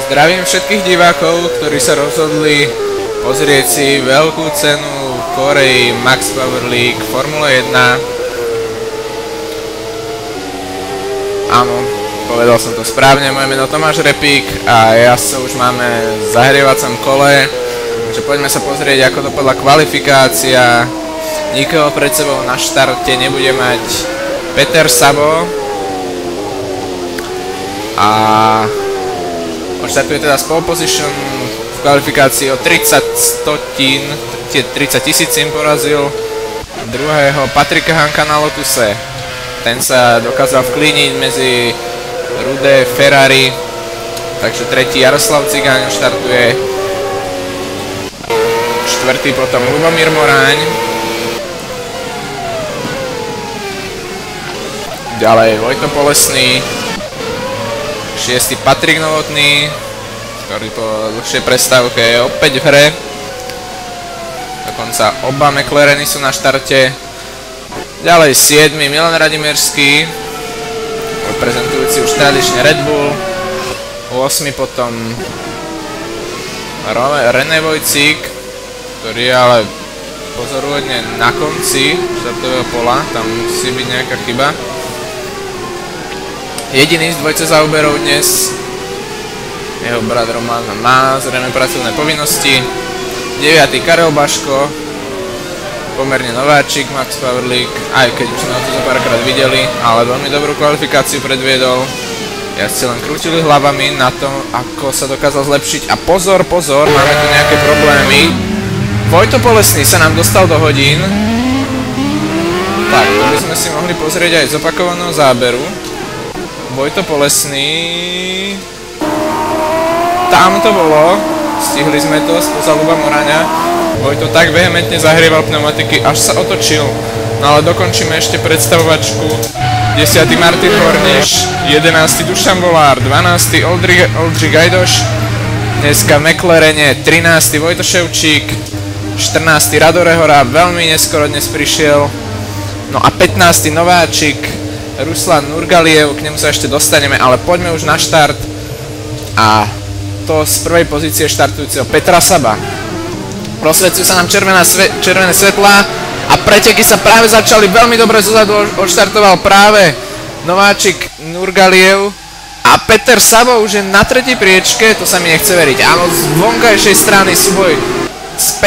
Zdravím všetkých divákov, ktorí sa rozhodli pozrieť si veľkú cenu v Koreji Max Power League Formule 1. Áno, povedal som to správne, moje meno Tomáš Repík a ja sa už máme v zahrievacom kole. Takže poďme sa pozrieť, ako dopadla kvalifikácia. Nikoho pred sebou na štarte nebude mať Peter Sabo. A odštartuje teda z pole position v kvalifikácii o 30 tisícin porazil druhého Patrika Hanka na Lotuse. Ten sa dokázal vklíniť medzi rudé Ferrari, takže tretí Jaroslav Cigáň štartuje, štvrtý potom Lubomír Moráň, ďalej Vojto Polesný, šiestý Patrik Novotný, ktorý po dlhšej prestávke je opäť v hre. Dokonca oba McLareny sú na štarte. Ďalej 7. Milan Radimerský, reprezentujúci už tradične Red Bull. 8. potom René Vojcík, ktorý je ale pozoruhodne na konci štartového pola, tam musí byť nejaká chyba. Jediný z dvojce záuberov dnes, jeho brat Roman má zrejme pracovné povinnosti. 9. Karel Baško, pomerne nováčik Max Power League, aj keď už sme ho tu za párkrát videli, ale veľmi dobrú kvalifikáciu predviedol. Jazdci len krútili hlavami na tom, ako sa dokázal zlepšiť. A pozor, pozor, máme tu nejaké problémy. Vojto Polesný sa nám dostal do hodín. Tak, to by sme si mohli pozrieť aj z opakovaného záberu. Vojto Polesný, tam to bolo, stihli sme to spoza Luba Moráňa. Vojto tak vehementne zahrieval pneumatiky, až sa otočil. No ale dokončíme ešte predstavovačku. 10. Martin Horniš, 11. Dušan Volár, 12. Oldřich Gajdoš, dneska v McLarene, 13. Vojto Ševčík, 14. Rado Rehora, veľmi neskoro dnes prišiel. No a 15. nováčik Ruslan Nurgaliev, k nemu sa ešte dostaneme, ale poďme už na štart. A to z prvej pozície štartujúceho Petra Saba. Rozsvecujú sa nám červené svetlá a preteky sa práve začali, veľmi dobre zozadu odštartoval práve nováčik Nurgaliev a Peter Sabo už je na tretej priečke, to sa mi nechce veriť. Áno, z vonkajšej strany súboj s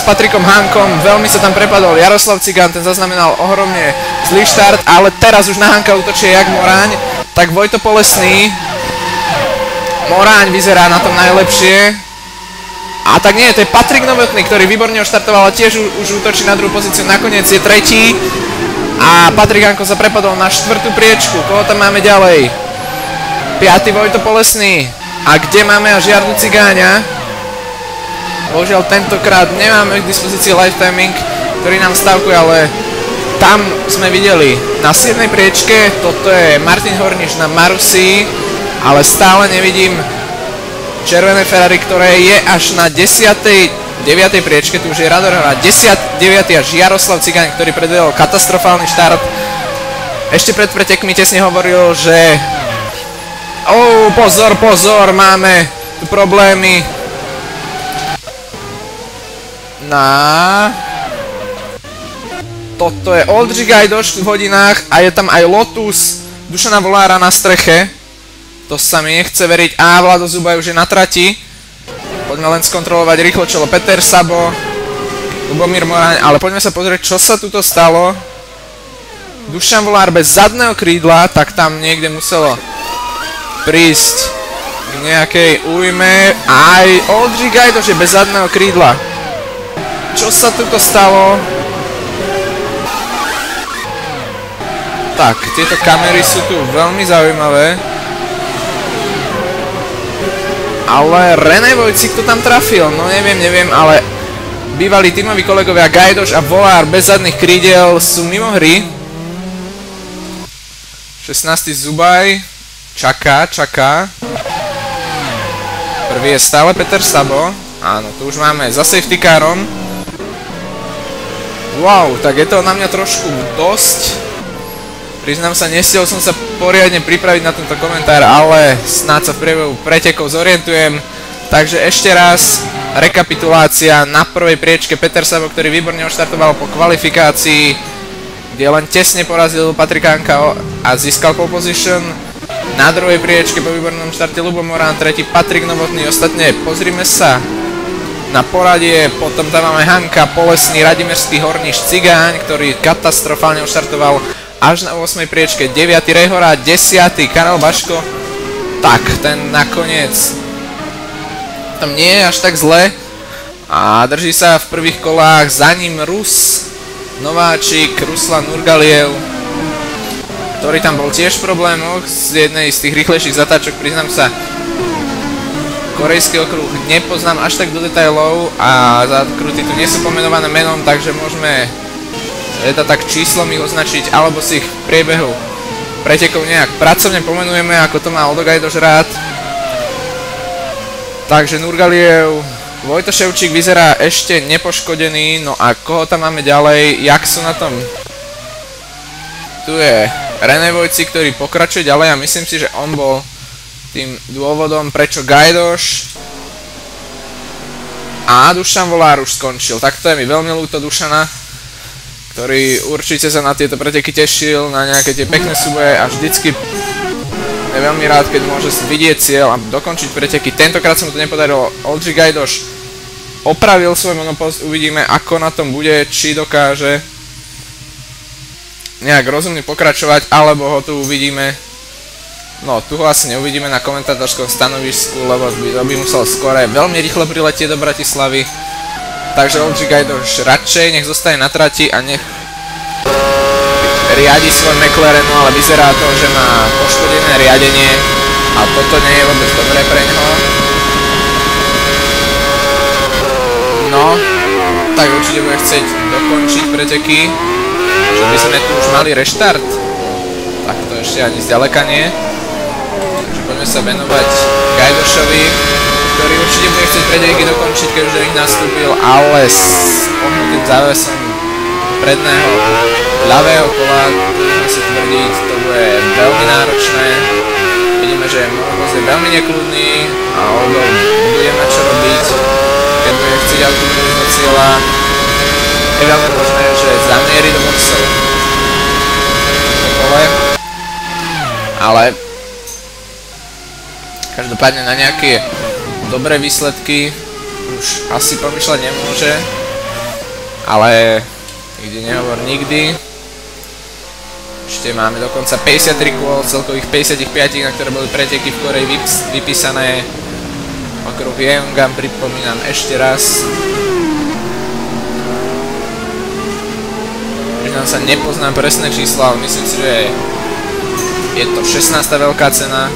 Patrikom Hankom, veľmi sa tam prepadol Jaroslav Cigán, ten zaznamenal ohromne zlý štart, ale teraz už na Hanka útočí jak Moráň, tak Vojto Polesný. Moráň vyzerá na tom najlepšie. A tak nie, to je Patrik Novotný, ktorý výborne odštartoval a tiež už útočí na druhú pozíciu, nakoniec je tretí. A Patrik Hanko sa prepadol na štvrtú priečku, koho tam máme ďalej? 5. Vojto Polesný. A kde máme až Jardu Cigáňa? Bohužiaľ tentokrát nemáme k dispozícii live timing, ktorý nám stavkuje, ale tam sme videli na 7. priečke, toto je Martin Horniš na Marussi, ale stále nevidím červené Ferrari, ktoré je až na 10. 9. priečke, tu už je Rado Rehora, 10. 9. až Jaroslav Cigáň, ktorý predvedol katastrofálny štart. Ešte pred pretekmi tesne hovoril, že pozor, pozor, máme tu problémy. Toto je Oldřich Gajdoš v hodinách a je tam aj Lotus Dušana Volára na streche. To sa mi nechce veriť. A Vlado Zubaj už je na trati. Poďme len skontrolovať rýchlo čelo. Peter Sabo, Lubomír Moráň, ale poďme sa pozrieť, čo sa tuto stalo. Dušan Volár bez zadného krídla, tak tam niekde muselo prísť k nejakej újme. Aj Oldřich Gajdoš je bez zadného krídla. Čo sa tuto stalo? Tak, tieto kamery sú tu veľmi zaujímavé. Ale René Vojcík to tam trafil, no neviem, ale bývalí tímoví kolegovia Gajdoš a Volár bez zadných krídel sú mimo hry. 16. Zubaj čaká. Prvý je stále Peter Sabo. Áno, tu už máme za safety carom. Wow, tak je to na mňa trošku dosť Priznám sa, nestiel som sa poriadne pripraviť na tento komentár, ale snáď sa v priebehu pretekov zorientujem. Takže ešte raz, rekapitulácia. Na prvej priečke Peter Sabo, ktorý výborne odštartoval po kvalifikácii, kde len tesne porazil Patrika Hanka a získal pole position. Na druhej priečke po výbornom štarte Ľubo Moran, tretí Patrik Novotný. Ostatne pozrime sa na poradie, potom tam máme Hanka, Polesný, Radimerský, Horniš, Cigáň, ktorý katastrofálne odštartoval až na 8. priečke, 9. Rehora, 10. Karel Baško. Tak, ten nakoniec tam nie je až tak zle a drží sa v prvých kolách, za ním Rus, nováčik, Ruslan Nurgaliev, ktorý tam bol tiež v problémoch z jednej z tých rýchlejších zatáčok, priznám sa. Korejský okruh nepoznám až tak do detailov a zakruty tu nie sú pomenované menom, takže môžeme tak číslom ich označiť, alebo si ich v priebehu pretekov nejak pracovne pomenujeme, ako to má Odo Gajdoš rád. Takže Nurgaliev, Vojto Ševčík vyzerá ešte nepoškodený, no a koho tam máme ďalej, jak sú na tom? Tu je René Vojci, ktorý pokračuje ďalej a myslím si, že on bol tým dôvodom, prečo Gajdoš a Dušan Volár už skončil. Tak to je mi veľmi ľúto Dušana, ktorý určite sa na tieto preteky tešil, na nejaké tie pekné súboje a vždycky je veľmi rád, keď môže vidieť cieľ a dokončiť preteky. Tentokrát sa mu to nepodarilo. Oldřich Gajdoš opravil svoj monopost, uvidíme ako na tom bude, či dokáže nejak rozumne pokračovať, alebo ho tu uvidíme. No, tu ho asi neuvidíme na komentátorskom stanovisku, lebo by musel skore veľmi rýchlo priletieť do Bratislavy. Takže Oldřich Gajdoš radšej nech zostane na trati a nech riadi svoj McLaren, no ale vyzerá to, že má poškodené riadenie a toto nie je vôbec dobré pre ňoho. No, tak určite bude chcieť dokončiť preteky, že by sme tu už mali reštart. Tak to ešte ani zďaleka nie. Takže poďme sa venovať Gajdošovi, ktorý určite bude chcieť preteky dokončiť, keď už do nich nastúpil, ale s pohnutým závesom predného ľavého kola, môžeme si tvrdiť, to bude veľmi náročné. Vidíme, že Monopost je veľmi nekľudný a Oldo bude mať čo robiť, keď bude chcieť auto do cieľa. Je veľmi možné, že zamierí do boxov v kole, ale každopádne na nejaké dobré výsledky už asi pomýšľať nemôže, ale nikdy nehovor nikdy. Ešte máme dokonca 53 kôl, celkových 55, na ktoré boli preteky v Koreji vypísané. Okruh Yeongam, pripomínam ešte raz. Priznám sa, nepoznám presné čísla, ale myslím si, že je to 16. veľká cena.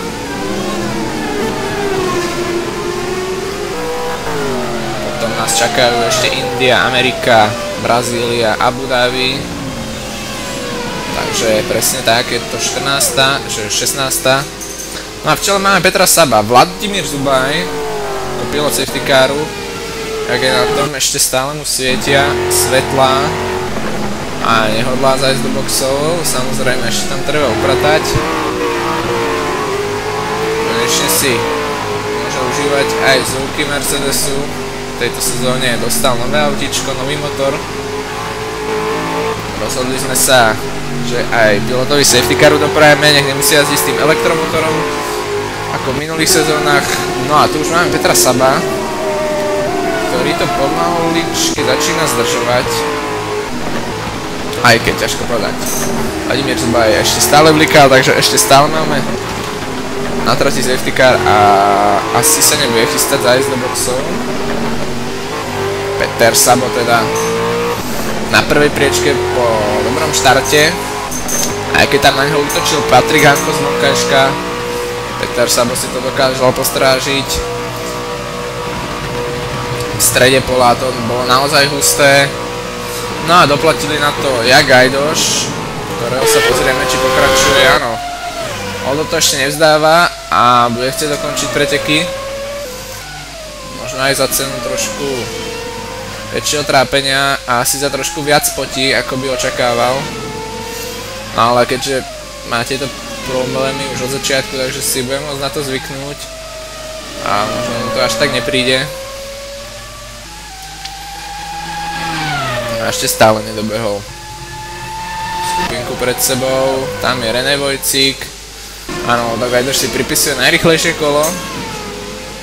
Potom nás čakajú ešte India, Amerika, Brazília, Abu Dhabi. Takže presne tak, je to 14. že 16. No a v čele máme Petra Saba, Vladimír Zubaj, ako pilot safety caru. Jak je na tom, ešte stále mu svietia svetlá a nehodlá zajsť do boxov, samozrejme ešte tam treba upratať. Konečne si môže užívať aj zvuky Mercedesu. V tejto sezóne dostal nové autíčko, nový motor. Rozhodli sme sa, že aj pilotovi safety caru doprajeme, nech nemusí jazdiť s tým elektromotorom ako v minulých sezónach. No a tu už máme Petra Saba, ktorý to pomaličky začína zdržovať, aj keď ťažko povedať. Vladimír Zubaj ešte stále blikal, takže ešte stále máme na trati safety car a asi sa nebude chystať zajsť do boxov. Peter Sabo teda na prvej priečke po dobrom štarte, aj keď tam na neho útočil Patrik Hanko z vonkajška, Peter Sabo si to dokázal postrážiť. V strede pola to bolo naozaj husté. No a doplatili na to jak Gajdoš, ktorého sa pozrieme, či pokračuje. Áno, Oldo to ešte nevzdáva a bude chcieť dokončiť preteky. Možno aj za cenu trošku väčšieho trápenia a asi za trošku viac potí, ako by očakával. No ale keďže má tieto problémy už od začiatku, takže si budem môcť na to zvyknúť a možno to až tak nepríde. A ešte stále nedobehol skupinku pred sebou, tam je René Vojcík. Áno, Bagajdoš si pripisuje najrychlejšie kolo.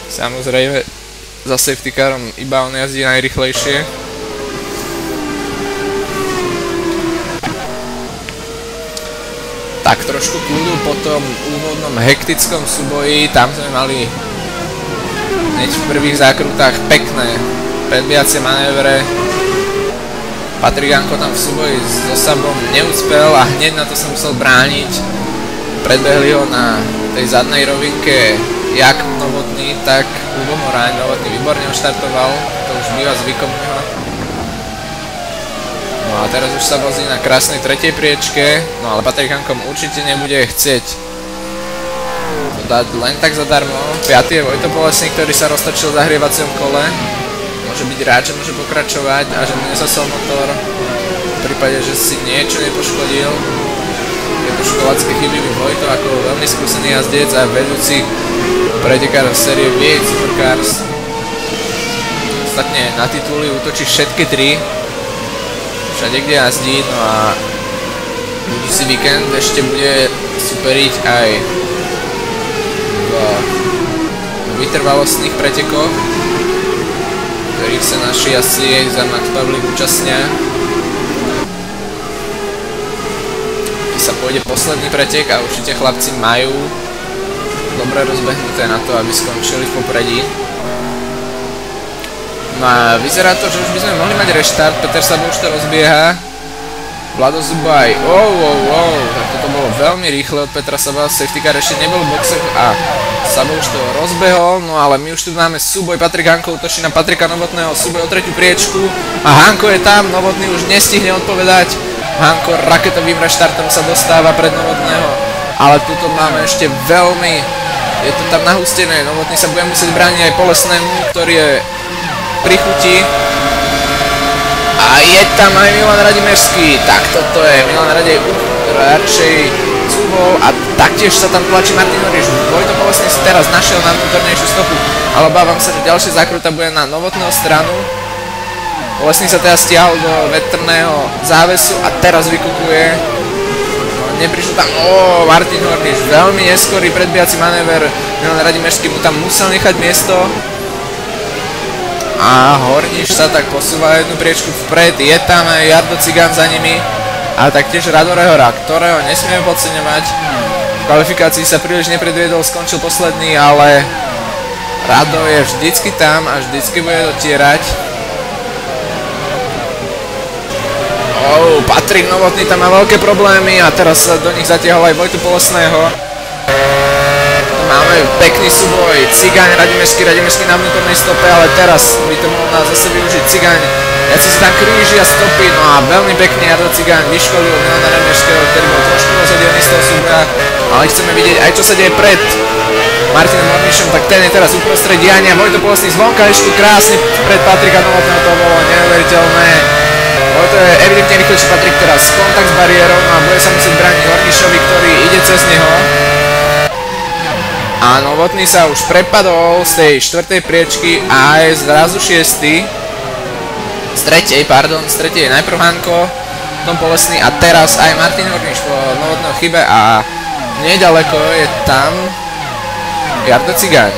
Samozrejme, za safety carom iba on jazdí najrychlejšie. Tak trošku kľudu po tom úvodnom hektickom súboji, tam sme mali hneď v prvých zákrutách pekné predbijacie manévre. Patrik Janko tam v súboji so Sabom neúspel a hneď na to sa musel brániť. Predbehli ho na tej zadnej rovinke jak Novotný, tak Ľubo Moráň. Novotný výborne odštartoval, to už býva zvykom neho. No a teraz už sa vozí na krásnej tretej priečke, no ale Patrik Janko určite nebude chcieť to dať len tak zadarmo. 5. je Vojto Bolesník, ktorý sa roztočil v zahrievacom kole. Môže byť rád, že môže pokračovať a že mu nezasol motor v prípade, že si niečo nepoškodil. Tieto školácké chyby by Vojto ako veľmi skúsený jazdec a vedúci pretekár v série V8 Supercars. Ostatne na tituly útočí všetky tri, všade kde jazdí, no a budúci víkend ešte bude superiť aj v vytrvalostných pretekoch, ktorých sa naši asi za Max Pavlík účastnia. Sa pôjde posledný pretek a určite chlapci majú dobre rozbehnuté na to, aby skončili v popredí. No a vyzerá to, že už by sme mohli mať reštart. Peter Sabo už to rozbieha. Vlado Zubaj, tak toto bolo veľmi rýchle od Petra Saba. Safety car ešte nebol v boxoch a Sabo už to rozbehol. No ale my už tu máme súboj. Patrik Hanko útočí na Patrika Novotného, súboj o tretiu priečku a Hanko je tam, Novotný už nestihne odpovedať. Hanko raketovým reštartom sa dostáva pred Novotného, ale tuto máme ešte veľmi, je to tam nahustené. Novotný sa bude musieť brániť aj Polesnému, ktorý je pri chuti. A je tam aj Milan Radimerský, tak toto je Milan Radej radšej cúvol a taktiež sa tam tlačí Martin Horiš. Vojto Polesný si teraz našiel na vnútornejšiu stopu, ale obávam sa, že ďalšia zákruta bude na Novotného stranu. Polesný sa teraz stiahol do vetrného závesu a teraz vykukuje. No, neprišiel tam, Martin Horniš, veľmi neskorý predbijací manéver. Milan Radimerský mu tam musel nechať miesto. A Horniš sa tak posúva jednu priečku vpred, je tam aj Jardo Cigán za nimi. A taktiež Rado Rehora, ktorého nesmieme podceňovať. V kvalifikácii sa príliš nepredviedol, skončil posledný, ale Rado je vždycky tam a vždycky bude dotierať. Patrik Novotný tam má veľké problémy a teraz sa do nich zatiahol aj Vojtu Polesného. Máme pekný súboj, Cigáň, Radimerský na vnútornej stope, ale teraz by to mohol nás zase využiť Cigáň. Ja si tam kríži a stopy, no a veľmi pekne Jardo Cigáň vyškolil Milana Radimerského, ktorý bol trošku rozhodený z toho súboja, ale chceme vidieť aj čo sa deje pred Martinom Hornišom, tak ten je teraz uprostred diania. Vojto Polesný zvonka ešte krásne pred Patrika Novotného, to bolo neuveriteľné. To je evidentne rýchlejší Patrik teraz, kontakt s bariérou, no a bude sa musieť brániť Hornišovi, ktorý ide cez neho. A Novotný sa už prepadol z tej štvrtej priečky a je zrazu šiestý. Z tretej je najprv Hanko, potom Polesný a teraz aj Martin Horniš po Novotného chybe a nedaleko je tam Jardo Cigáň.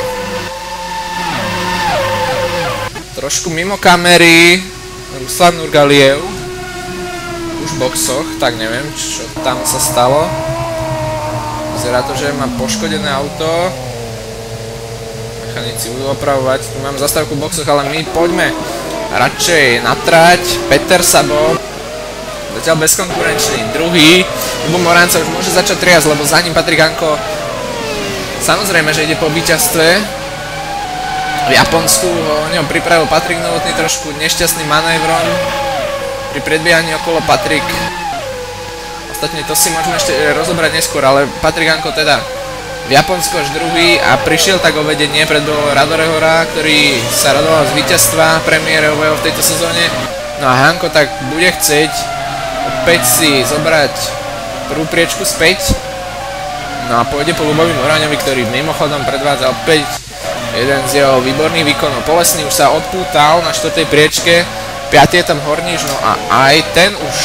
Trošku mimo kamery Ruslan Nurgaliev, už v boxoch, tak neviem, čo tam sa stalo. Vyzerá to, že má poškodené auto. Mechanici budú opravovať, tu mám zastávku v boxoch, ale my poďme radšej na trať. Peter Sabo, zatiaľ bezkonkurenčný, druhý. Ľubo Morán sa už môže začať triasť, lebo za ním Patrik Hanko. Samozrejme, že ide po víťazstve. V Japonsku o ňom pripravil Patrik Novotný trošku nešťastným manévrom pri predbiehaní okolo Patrik. Ostatne to si môžeme ešte rozobrať neskôr, ale Patrik Hanko teda v Japonsku až druhý a prišiel tak o vedenie, predbehol Rado Rehora, ktorý sa radoval z víťazstva premiérového v tejto sezóne. No a Hanko tak bude chcieť opäť si zobrať prvú priečku späť. No a pôjde po Ľubovi Moráňovi, ktorý mimochodom predvádza opäť jeden z jeho výborných výkonov. Polesný už sa odpútal na 4. priečke, 5. je tam Horníš, no a aj ten už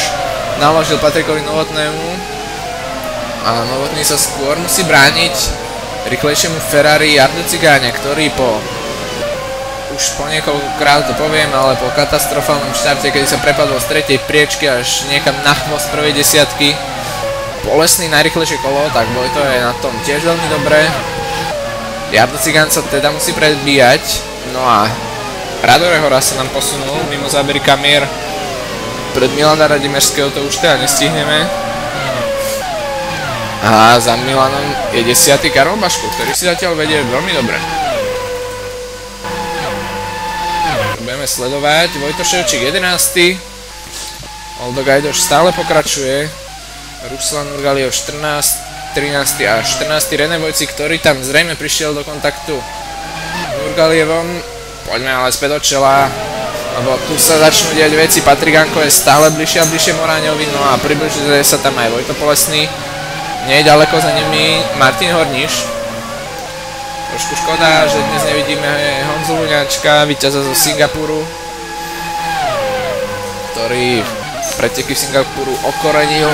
naložil Patrikovi Novotnému a Novotný sa skôr musí brániť rýchlejšiemu Ferrari Jardu Cigáne, ktorý už po niekoľkokrát to poviem, ale po katastrofálnom štarte, kedy sa prepadol z 3. priečky až niekam na chvost prvej desiatky, Polesný najrýchlejšie kolo, tak Vojto je na tom tiež veľmi dobré. Jarda Cigán sa teda musí predbíjať, no a Rado Rehora sa nám posunul mimo zábery kamier pred Milana Radimerského, to už teda nestihneme. A za Milanom je 10. Karol Baško, ktorý si zatiaľ vedie veľmi dobre. Budeme sledovať Vojto Ševčík 11. Oldo Gajdoš stále pokračuje. Ruslan Nurgaliev 14, 13. a 14. René Vojci, ktorý tam zrejme prišiel do kontaktu Nurgalievom. Poďme ale späť do čela, lebo tu sa začnú diať veci. Patrik Hanko je stále bližšie a bližšie Moráňovi, no a približuje sa tam aj Vojto Polesný. Nie je ďaleko za nimi Martin Horníš. Trošku škoda, že dnes nevidíme Honzu Luňáčka, víťaza zo Singapuru, ktorý preteky v Singapuru okorenil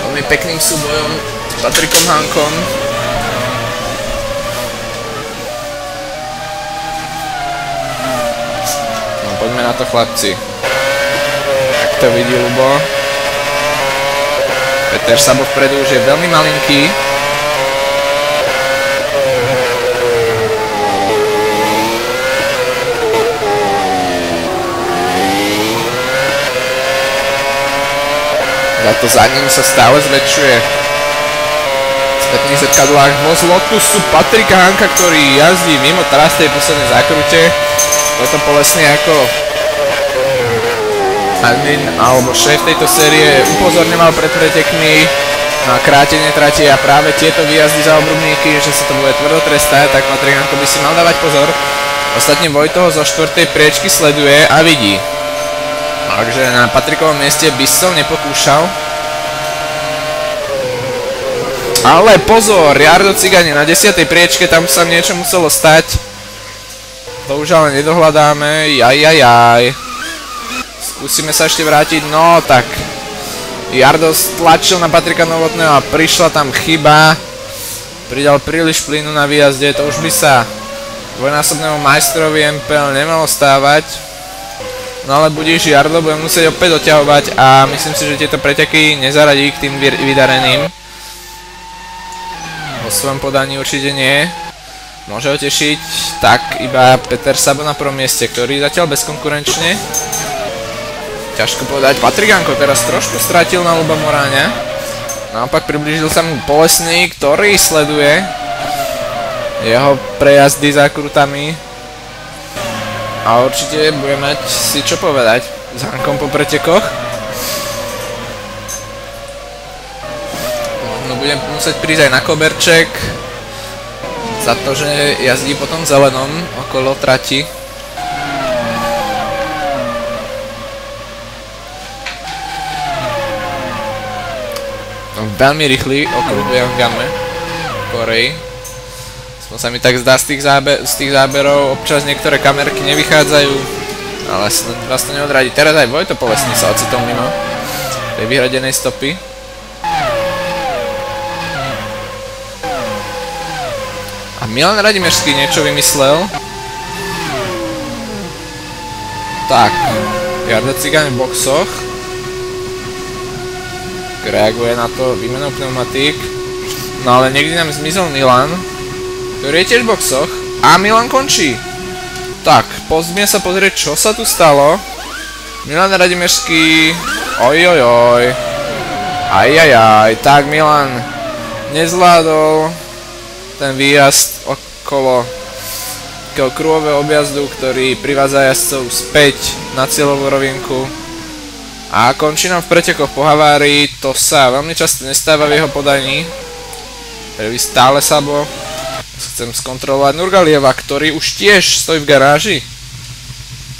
veľmi pekným súbojom s Patrikom Hankom. No poďme na to, chlapci. Tak to vidí Ľubo. Peter Sabo vpredu už je veľmi malinký. Za to za ním sa stále zväčšuje. V spätných zrkadlách voz Lotusu Patrika Hanka, ktorý jazdí mimo teraz tej poslednej zákrute. Vojto Polesný ako admin alebo šéf tejto série upozorňoval pred pretekmi na krátenie trate a práve tieto výjazdy za obrubníky, že sa to bude tvrdo trestať, tak Patrik Hanko by si mal dávať pozor. Ostatne Vojto ho zo 4. priečky sleduje a vidí. Takže na Patrikovom mieste by som nepokúšal. Ale pozor, Jardo Cigani na 10. priečke, tam sa niečo muselo stať. To už ale nedohľadáme, jajajaj. Skúsime sa ešte vrátiť, no tak. Jardo stlačil na Patrika Novotného a prišla tam chyba. Pridal príliš plynu na výjazde, to už by sa dvojnásobnému majstrovi MPL nemalo stávať. No ale budíš, Jardo bude musieť opäť doťahovať a myslím si, že tieto preteky nezaradí k tým vydareným. Vo svojom podaní určite nie. Môže ho tešiť tak iba Peter Sabo na prvom mieste, ktorý zatiaľ bezkonkurenčne. Ťažko povedať, Patrik Hanko teraz trošku stratil na Ľuba Moráňa. Naopak priblížil sa mu Polesný, ktorý sleduje jeho prejazdy zákrutami. A určite bude mať si čo povedať s Hankom po pretekoch. Možno bude musieť prísť aj na koberček za to, že jazdí po tom zelenom okolo trati. No, veľmi rýchly okruh v Game Koreji. Sa mi tak zdá z tých záberov, občas niektoré kamerky nevychádzajú, ale vás to neodradí. Teraz aj Vojto Polesný sa ocitol mimo tej vyhradenej stopy. A Milan Radimerský niečo vymyslel. Tak, Jarda Cigán v boxoch. Reaguje na to výmenou pneumatík. No ale niekde nám zmizol Milan, ktorý je tiež v boxoch. A Milan končí. Tak, poďme sa pozrieť, čo sa tu stalo. Milan Radimerský. Ojojoj. Ajajaj. Tak, Milan nezvládol ten výjazd okolo takého kruhového objazdu, ktorý privádza jazdcov späť na cieľovú rovinku. A končí nám v pretekoch po havárii. To sa veľmi často nestáva v jeho podaní. Prvý stále Sabo. Chcem skontrolovať Nurgalieva, ktorý už tiež stojí v garáži.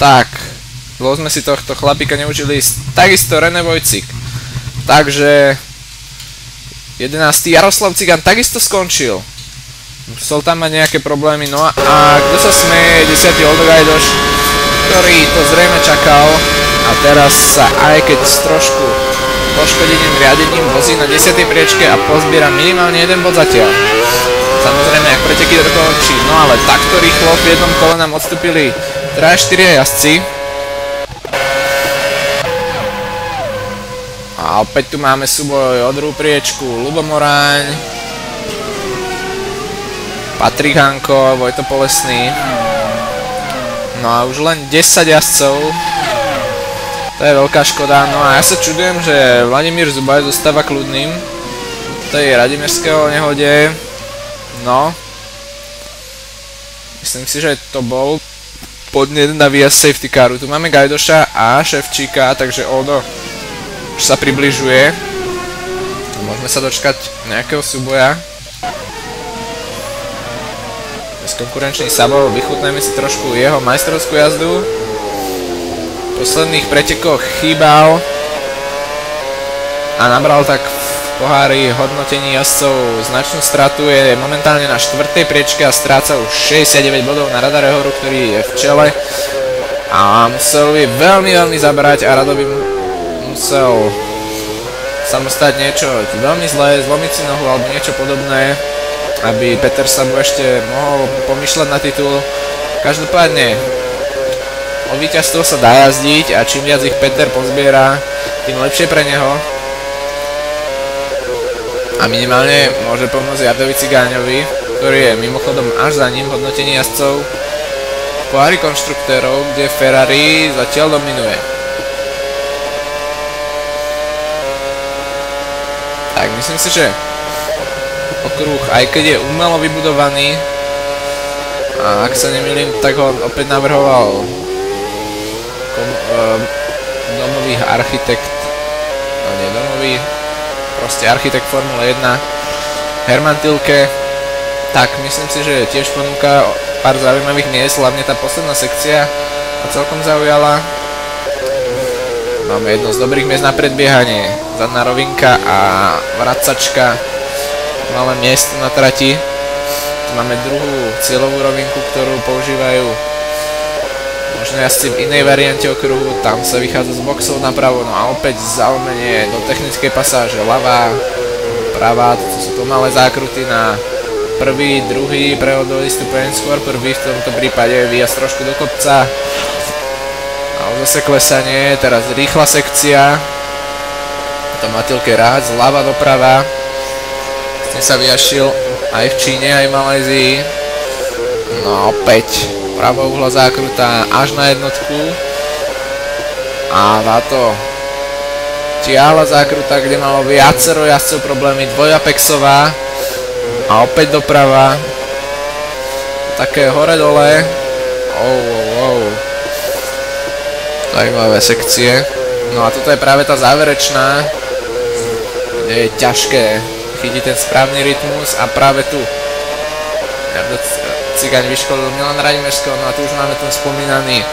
Tak, dlho sme si tohto chlapíka neučili. Takisto René Vojcik. Takže 11. Jaroslav Cigan takisto skončil. Musel tam mať nejaké problémy, no a kto sa smeje, 10. Oldo Gajdoš, ktorý to zrejme čakal a teraz sa aj keď s trošku poškodeným riadením vozí na 10. priečke a pozbiera minimálne 1 bod zatiaľ. Samozrejme, ak preteky dokončí, no ale takto rýchlo v jednom kole nám odstúpili 3-4 jazdci. A opäť tu máme súboj o druhú priečku, Ľubo Moráň, Patrik Hanko, Vojto Polesný. No a už len 10 jazdcov. To je veľká škoda. No a ja sa čudujem, že Vladimír Zubaj zostáva kľudným. To je Radimerského nehode. No. Myslím si, že to bol podnet na výjazd safety caru. Tu máme Gajdoša a Ševčíka, takže Oldo už sa približuje. Môžeme sa dočkať nejakého súboja. Bezkonkurenčný Sabo, vychutnajme si trošku jeho majstrovskú jazdu. V posledných pretekoch chýbal a nabral tak v pohári hodnotení jazdcov značnú stratu, je momentálne na 4. priečke a stráca už 69 bodov na radare Horu, ktorý je v čele a musel by veľmi zabrať a rado by musel sa mu stať niečo veľmi zlé, zlomiť si nohu alebo niečo podobné, aby Peter Sabo ešte mohol pomýšľať na titul. Každopádne o víťazstvo sa dá jazdiť a čím viac ich Peter pozbiera, tým lepšie pre neho. A minimálne môže pomôcť Jardovi Cigáňovi, ktorý je mimochodom až za ním v hodnotení jazdcov v pohári konštruktérov, kde Ferrari zatiaľ dominuje. Tak myslím si, že okruh, aj keď je umelo vybudovaný, a ak sa nemýlim, tak ho opäť navrhoval domový architekt, no nie domový, proste architekt Formule 1 Herman Tilke, tak myslím si, že tiež ponúka pár zaujímavých miest, hlavne tá posledná sekcia ma celkom zaujala. Máme jedno z dobrých miest na predbiehanie, zadná rovinka a vracačka, malé miesto na trati. Tu máme druhú cieľovú rovinku, ktorú používajú možno jazdci v inej variante okruhu, tam sa vychádza z boxov napravo, no a opäť zalomenie do technickej pasáže, ľavá, pravá, to sú to malé zákruty na prvý, druhý prevodový stupeň, skôr prvý v tomto prípade, výjazd trošku do kopca a zase klesanie, teraz rýchla sekcia, to Matilke rád, zľava doprava. Sa vyjašil aj v Číne, aj v Malézii. No a opäť pravouhla zákruta až na jednotku. A táto tiahla zákruta, kde malo viacero jazdcov problémy, dvojapexová. A opäť doprava. Také hore-dole. Zajímavé sekcie. No a toto je práve tá záverečná, kde je ťažké chytiť ten správny rytmus a práve tu Jardo Cigaň vyškolil Milana Radimerského, no a tu už máme ten spomínaný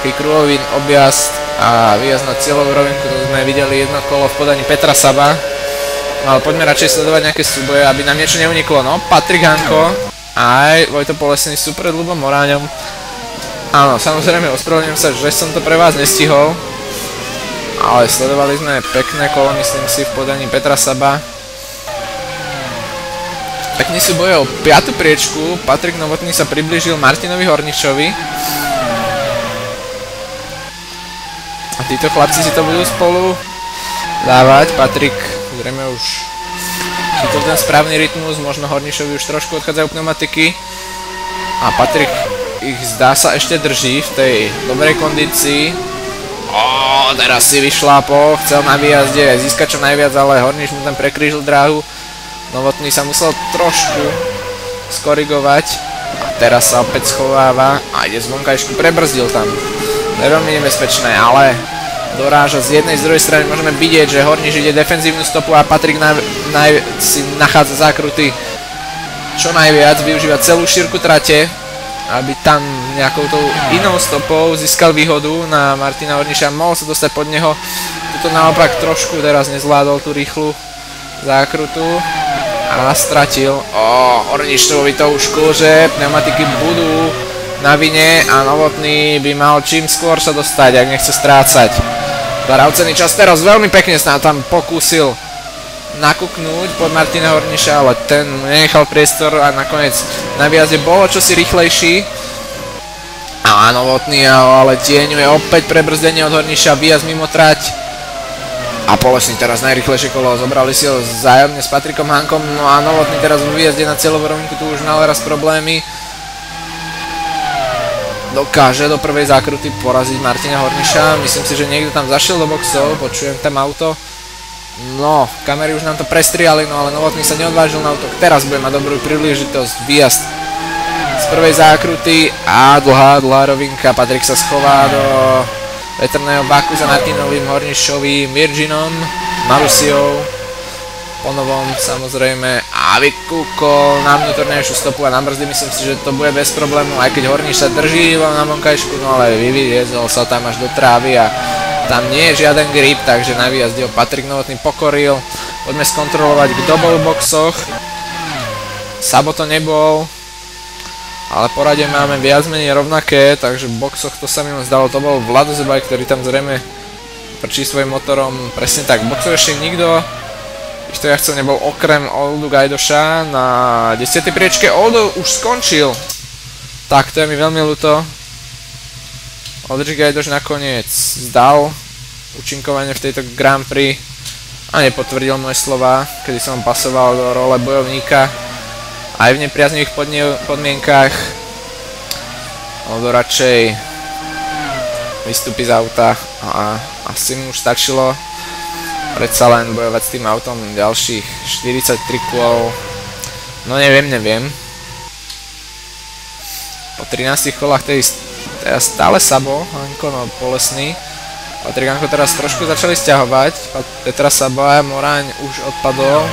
taký kruhový objazd a výjazd na cieľovú rovinku, to sme videli jedno kolo v podaní Petra Saba. No ale poďme radšej sledovať nejaké súboje, aby nám niečo neuniklo. No, Patrik Hanko aj Vojto Polesný sú pred Ľubom Moráňom. Áno, samozrejme ospravedlňujem sa, že som to pre vás nestihol, ale sledovali sme pekné kolo, myslím si, v podaní Petra Saba. Pekný súboj o 5. priečku, Patrik Novotný sa priblížil Martinovi Horničovi. A títo chlapci si to budú spolu dávať, Patrik zrejme už chytil ten správny rytmus, možno Horničovi už trošku odchádzajú pneumatiky. A Patrik ich zdá sa ešte drží v tej dobrej kondícii. Teraz si vyšlápol, chcel na výjazde získať čo najviac, ale Hornič mu tam prekrížil dráhu. Novotný sa musel trošku skorigovať a teraz sa opäť schováva a ide zvonkajšku, prebrzdil tam. To je veľmi nebezpečné, ale doráža z jednej, z druhej strany môžeme vidieť, že Hornič ide defenzívnu stopu a Patrik si nachádza zákruty čo najviac, využíva celú šírku trate, aby tam nejakou tou inou stopou získal výhodu na Martina Horniča, mohol sa dostať pod neho. Tuto naopak trošku teraz nezvládol tú rýchlu zákrutu a stratil. Horniš to vytoušku, že pneumatiky budú na vine a Novotný by mal čím skôr sa dostať, ak nechce strácať. Drahocenný čas teraz veľmi pekne sa tam pokúsil nakúknúť pod Martina Horniša, ale ten nenechal priestor a nakoniec na výjazde bolo čosi rýchlejší. A Novotný ale tieňuje opäť prebrzdenie od Horniša, výjazd mimo trať. A Polesný teraz najrýchlejšie kolo, zobrali si ho vzájomne s Patrikom Hankom, no a Novotný teraz vo výjazde na cieľovú rovinku tu už mal raz problémy. Dokáže do prvej zákruty poraziť Martina Horniša, myslím si, že niekto tam zašiel do boxov, počujem tam auto. No, kamery už nám to prestriali, no ale Novotný sa neodvážil na útok, teraz bude mať dobrú príležitosť, výjazd z prvej zákruty a dlhá rovinka, Patrik sa schová do vetrného baku za Martinovým Hornišovým, Virginom, Marusiou, Ponovom samozrejme a vykúkol na vnútornejšiu stopu a na brzdy, myslím si, že to bude bez problému, aj keď Horniš sa drží na vonkajšku, no ale vyviezol sa tam až do trávy a tam nie je žiaden grip, takže na výjazde ho Patrik Novotný pokoril. Poďme skontrolovať, kto bol v boxoch. Sabo to nebol, ale poradie máme viac menej rovnaké, takže v boxoch to sa mi len zdalo, to bol Vlado Zebaj, ktorý tam zrejme prčí svojim motorom, presne tak, v boxoch ešte nikto, kto ja chcel, nebol okrem Oldu Gajdoša na 10. priečke. Oldo už skončil, tak to je mi veľmi ľúto. Oldřich Gajdoš nakoniec zdal účinkovanie v tejto Grand Prix a nepotvrdil moje slova, kedy som pasoval do role bojovníka aj v nepriaznivých podmienkách. Oldo radšej vystúpi z auta a asi mu už stačilo predsa len bojovať s tým autom ďalších 43 kôl. No neviem. Po 13 kolách teraz stále Sabo, Hanko, no Polesný. Patrik Hanko teraz trošku začali sťahovať. Petra Sabo a Moraň už odpadol.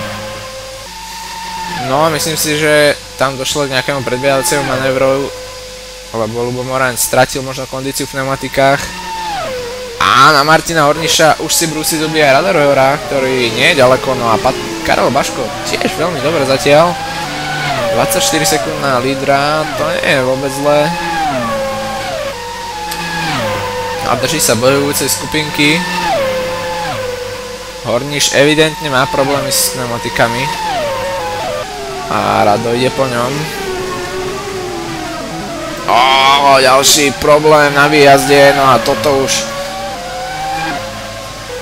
No myslím si, že tam došlo k nejakému predbiehajúcemu manévru, lebo Ľubo Moraň stratil možno kondíciu v pneumatikách. A na Martina Horniša už si brúsi zuby aj Rado Rojora, ktorý nie je ďaleko, no a Karol Baško tiež veľmi dobre zatiaľ. 24 sekundná lídra, to nie je vôbec zlé. A drží sa bojujúcej skupinky. Horniš evidentne má problémy s pneumatikami. A Rado ide po ňom. Ďalší problém na výjazde, no a toto už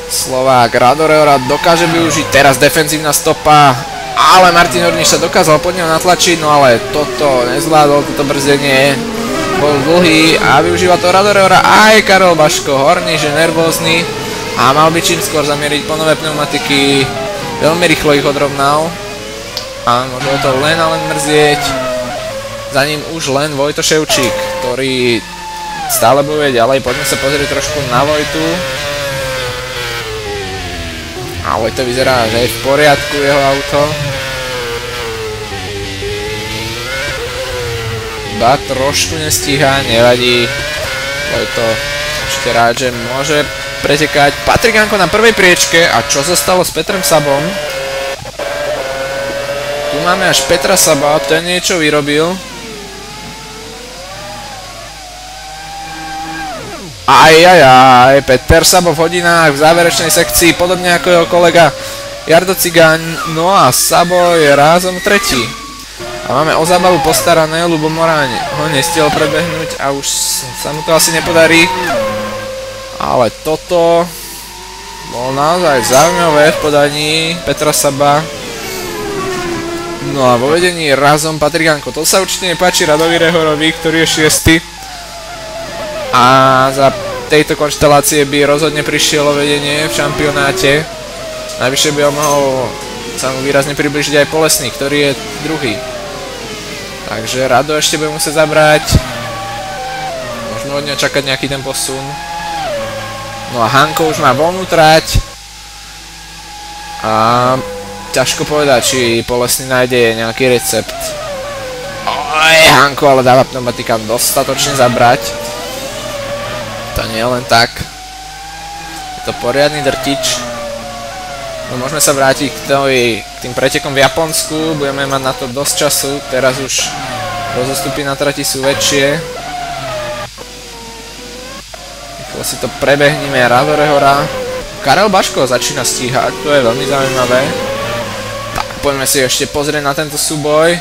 Slovák Rado Rojora dokáže využiť. Teraz defenzívna stopa, ale Martin Horniš sa dokázal pod neho natlačiť, no ale toto nezvládol, toto brzdenie bol dlhý a využíva to Rado Rojora aj Karol Baško. Horniš je nervózny a mal by čím skôr zamieriť po nové pneumatiky, veľmi rýchlo ich odrovnal a môže to len a len mrzieť. Za ním už len Vojto Ševčík, ktorý stále bojuje ďalej. Poďme sa pozrieť trošku na Vojtu. A Vojto vyzerá, že je v poriadku jeho auto. Iba trošku nestíha, nevadí. Vojto ešte rád, že môže pretekať. Patrik Hanko na prvej priečke. A čo sa stalo s Petrem Sabom? Tu máme až Petra Saba, ten niečo vyrobil. Ajajaj, Peter Sabo v hodinách v záverečnej sekcii, podobne ako jeho kolega Jardo Cigáň, no a Sabo je rázom tretí. A máme o zábavu postarané, Ľubo Moraň ho nestiel prebehnúť a už sa mu to asi nepodarí. Ale toto bolo naozaj zaujímavé v podaní Petra Saba. No a vo vedení razom Patrik Hanko, to sa určite nepáči Radovi Rehorovi, ktorý je 6. A za tejto konštelácie by rozhodne prišielo vedenie v šampionáte. Najvyššie by ho mohol sa mu výrazne približiť aj Polesný, ktorý je druhý. Takže Rado ešte bude musieť zabrať. Možno od neho čakať nejaký ten posun. No a Hanko už má voľnú trať. A ťažko povedať, či Polesný nájde nejaký recept. Hanko ale dáva pneumatikám dostatočne zabrať. To nie je len tak. Je to poriadny drtič. No môžeme sa vrátiť k tým pretekom v Japonsku, budeme mať na to dosť času, teraz už rozostupy na trati sú väčšie. Rýchlo si to prebehneme, Radore Hora. Karel Baško začína stíhať, to je veľmi zaujímavé. Tak, poďme si ešte pozrieť na tento súboj.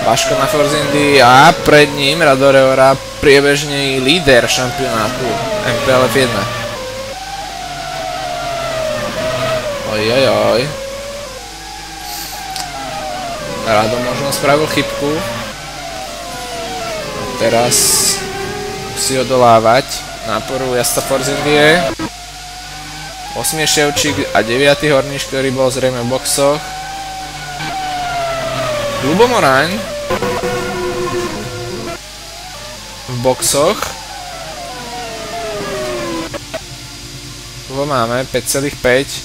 Baško na Force Indy a pred ním Radore Hora, priebežný líder šampionátu MPLF 1. Ojojoj. Rado možno spravil chybku. Teraz musí odolávať náporu jazda Force Indie. 8. Ševčík a 9. Horníš, ktorý bol zrejme v boxoch. Ľubomoraň v boxoch. Tu ho máme 5,5.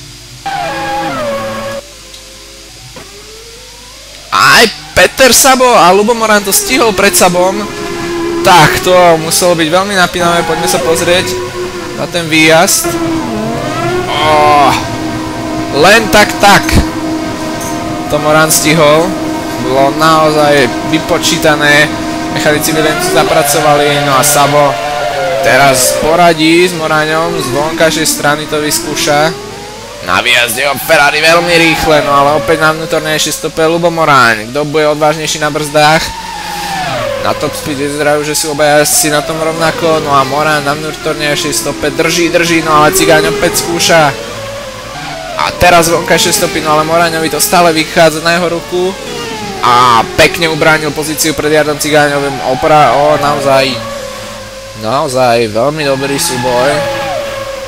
Aj Peter Sabo a Ľubomoraň to stihol pred Sabom. Tak, to muselo byť veľmi napínavé, poďme sa pozrieť na ten výjazd. Len tak. To Moran stihol. Bolo naozaj vypočítané. Mechanici Williamsu zapracovali, no a Sabo teraz poradí s Moraňom, z vonkajšej strany to vyskúša. Na výjazde o Ferrari veľmi rýchle, no ale opäť na vnútornejšej stope Ľubomoraň. Kto bude odvážnejší na brzdách? Na top speed vyzerajú, že sú obaja jazdci na tom rovnako, no a Moraň na vnútornejšej stope drží, no ale Cigáň opäť skúša. A teraz vonkajšie stopy, no ale Moraňovi to stále vychádza na jeho ruku. A pekne ubránil pozíciu pred Jardom Cigáňovým. Naozaj veľmi dobrý súboj.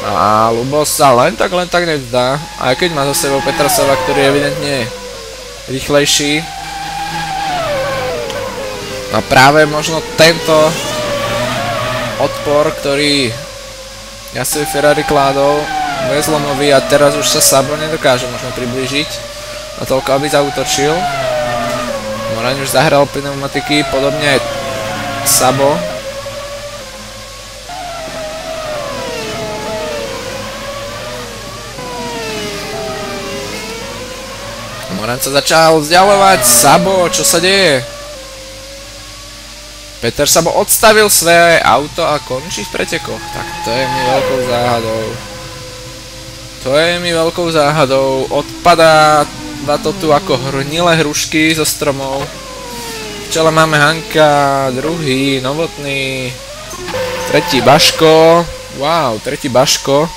A Ľubo sa len tak nevzdá, aj keď má za sebou Petra Saba, ktorý je evidentne rýchlejší. A práve možno tento odpor, ktorý jazdovi Ferrari kládol, je zlomový a teraz už sa Sabo nedokáže možno priblížiť na toľko, aby zaútočil. Moraň už zahral pneumatiky, podobne aj Sabo. Moraň sa začal vzdialovať. Sabo, čo sa deje? Peter Sabo odstavil svoje auto a končí v pretekoch. Tak to je mi veľkou záhadou. Odpadá to tu ako hnilé hrušky zo stromov. V čele máme Hanka, druhý, Novotný, tretí Baško. Wow, tretí Baško.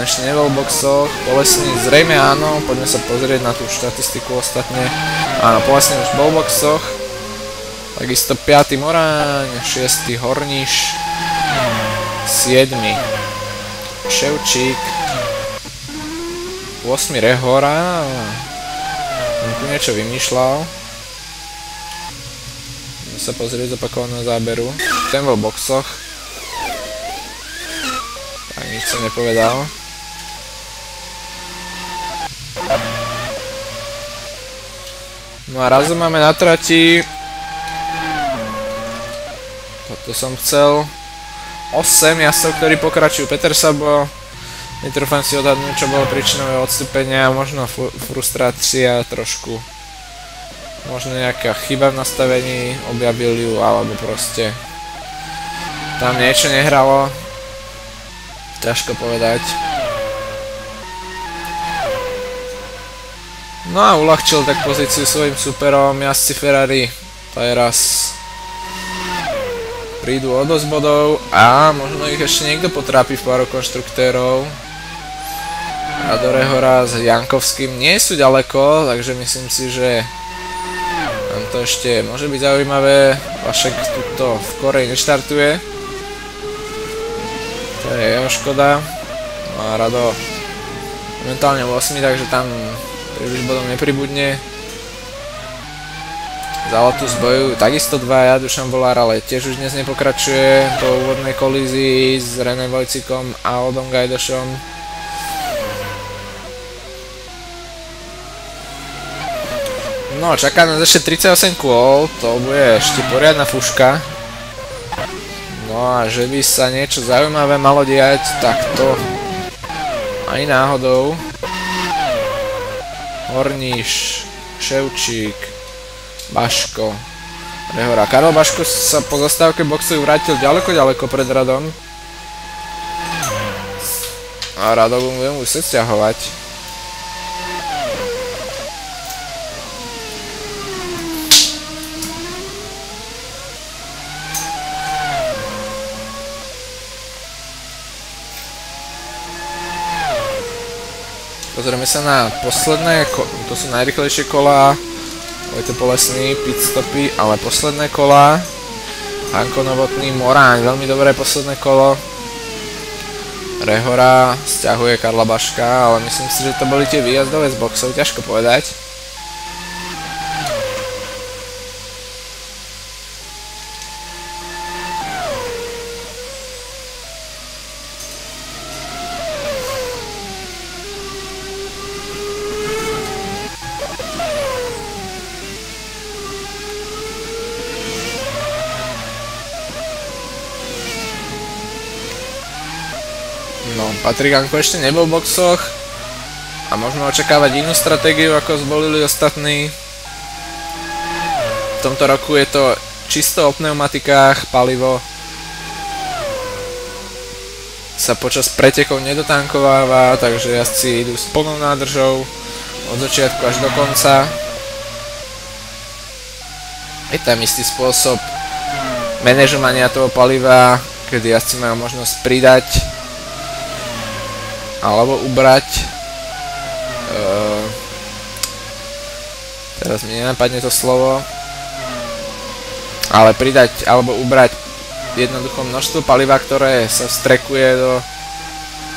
Ešte nebol v boxoch, Polesný zrejme áno, poďme sa pozrieť na tú štatistiku ostatne. Áno, Polesný už bol v boxoch. Takisto 5. Moraň, 6. Horníš, 7. Ševčík, 8. Rehora. On tu niečo vymýšľal. Poďme sa pozrieť z opakovaného záberu. Ten bol v boxoch. Tak nič som nepovedal. No a razom máme na trati. Toto som chcel. 8 jazdcov, ktorí pokračujú. Peter Sabo. Netrúfam si odhadnúť, čo bolo príčinou jeho odstúpenia. Možno frustrácia trošku. Možno nejaká chyba v nastavení. Objavil ju, alebo proste tam niečo nehralo. Ťažko povedať. No a uľahčil tak pozíciu svojim superom, jazdci Ferrari. Teraz prídu o dosť bodov a možno ich ešte niekto potrápi v páru konštruktérov. Radore Hora s Jankovským nie sú ďaleko, takže myslím si, že nám to ešte môže byť zaujímavé. Vašek tuto v Koreji neštartuje. To je jeho škoda. No a Rado momentálne 8, takže tam príliš bodom nepribudne. Za Lotus bojujú takisto dvaja, Dušan Volár, ale tiež už dnes nepokračuje po úvodnej kolízii s René Vojcikom a Odom Gajdošom. No, čaká nás ešte 38 kôl, to bude ešte poriadna fuška. No a že by sa niečo zaujímavé malo diať, tak to Ani náhodou. Horníš, Ševčík, Baško, Rehora. Karol Baško sa po zastávke boxu vrátil ďaleko pred Radom. A Rado bude musieť sťahovať. Pozrieme sa na posledné, to sú najrychlejšie kolá. Vojto Polesný, pitstopy, ale posledné kolá. Hanko Novotný, Moráň, veľmi dobré posledné kolo. Rehora sťahuje Karla Baška, ale myslím si, že to boli tie výjazdové z boxov, ťažko povedať. No, Patrik Hanko ešte nebol v boxoch a môžeme očakávať inú stratégiu, ako zvolili ostatní. V tomto roku je to čisto o pneumatikách, palivo sa počas pretekov nedotankováva, takže jazdci idú s plnou nádržou od začiatku až do konca. Je tam istý spôsob manažovania toho paliva, kedy jazdci majú možnosť pridať alebo ubrať. Teraz mi nenapadne to slovo. Ale pridať alebo ubrať jednoducho množstvo paliva, ktoré sa vstrekuje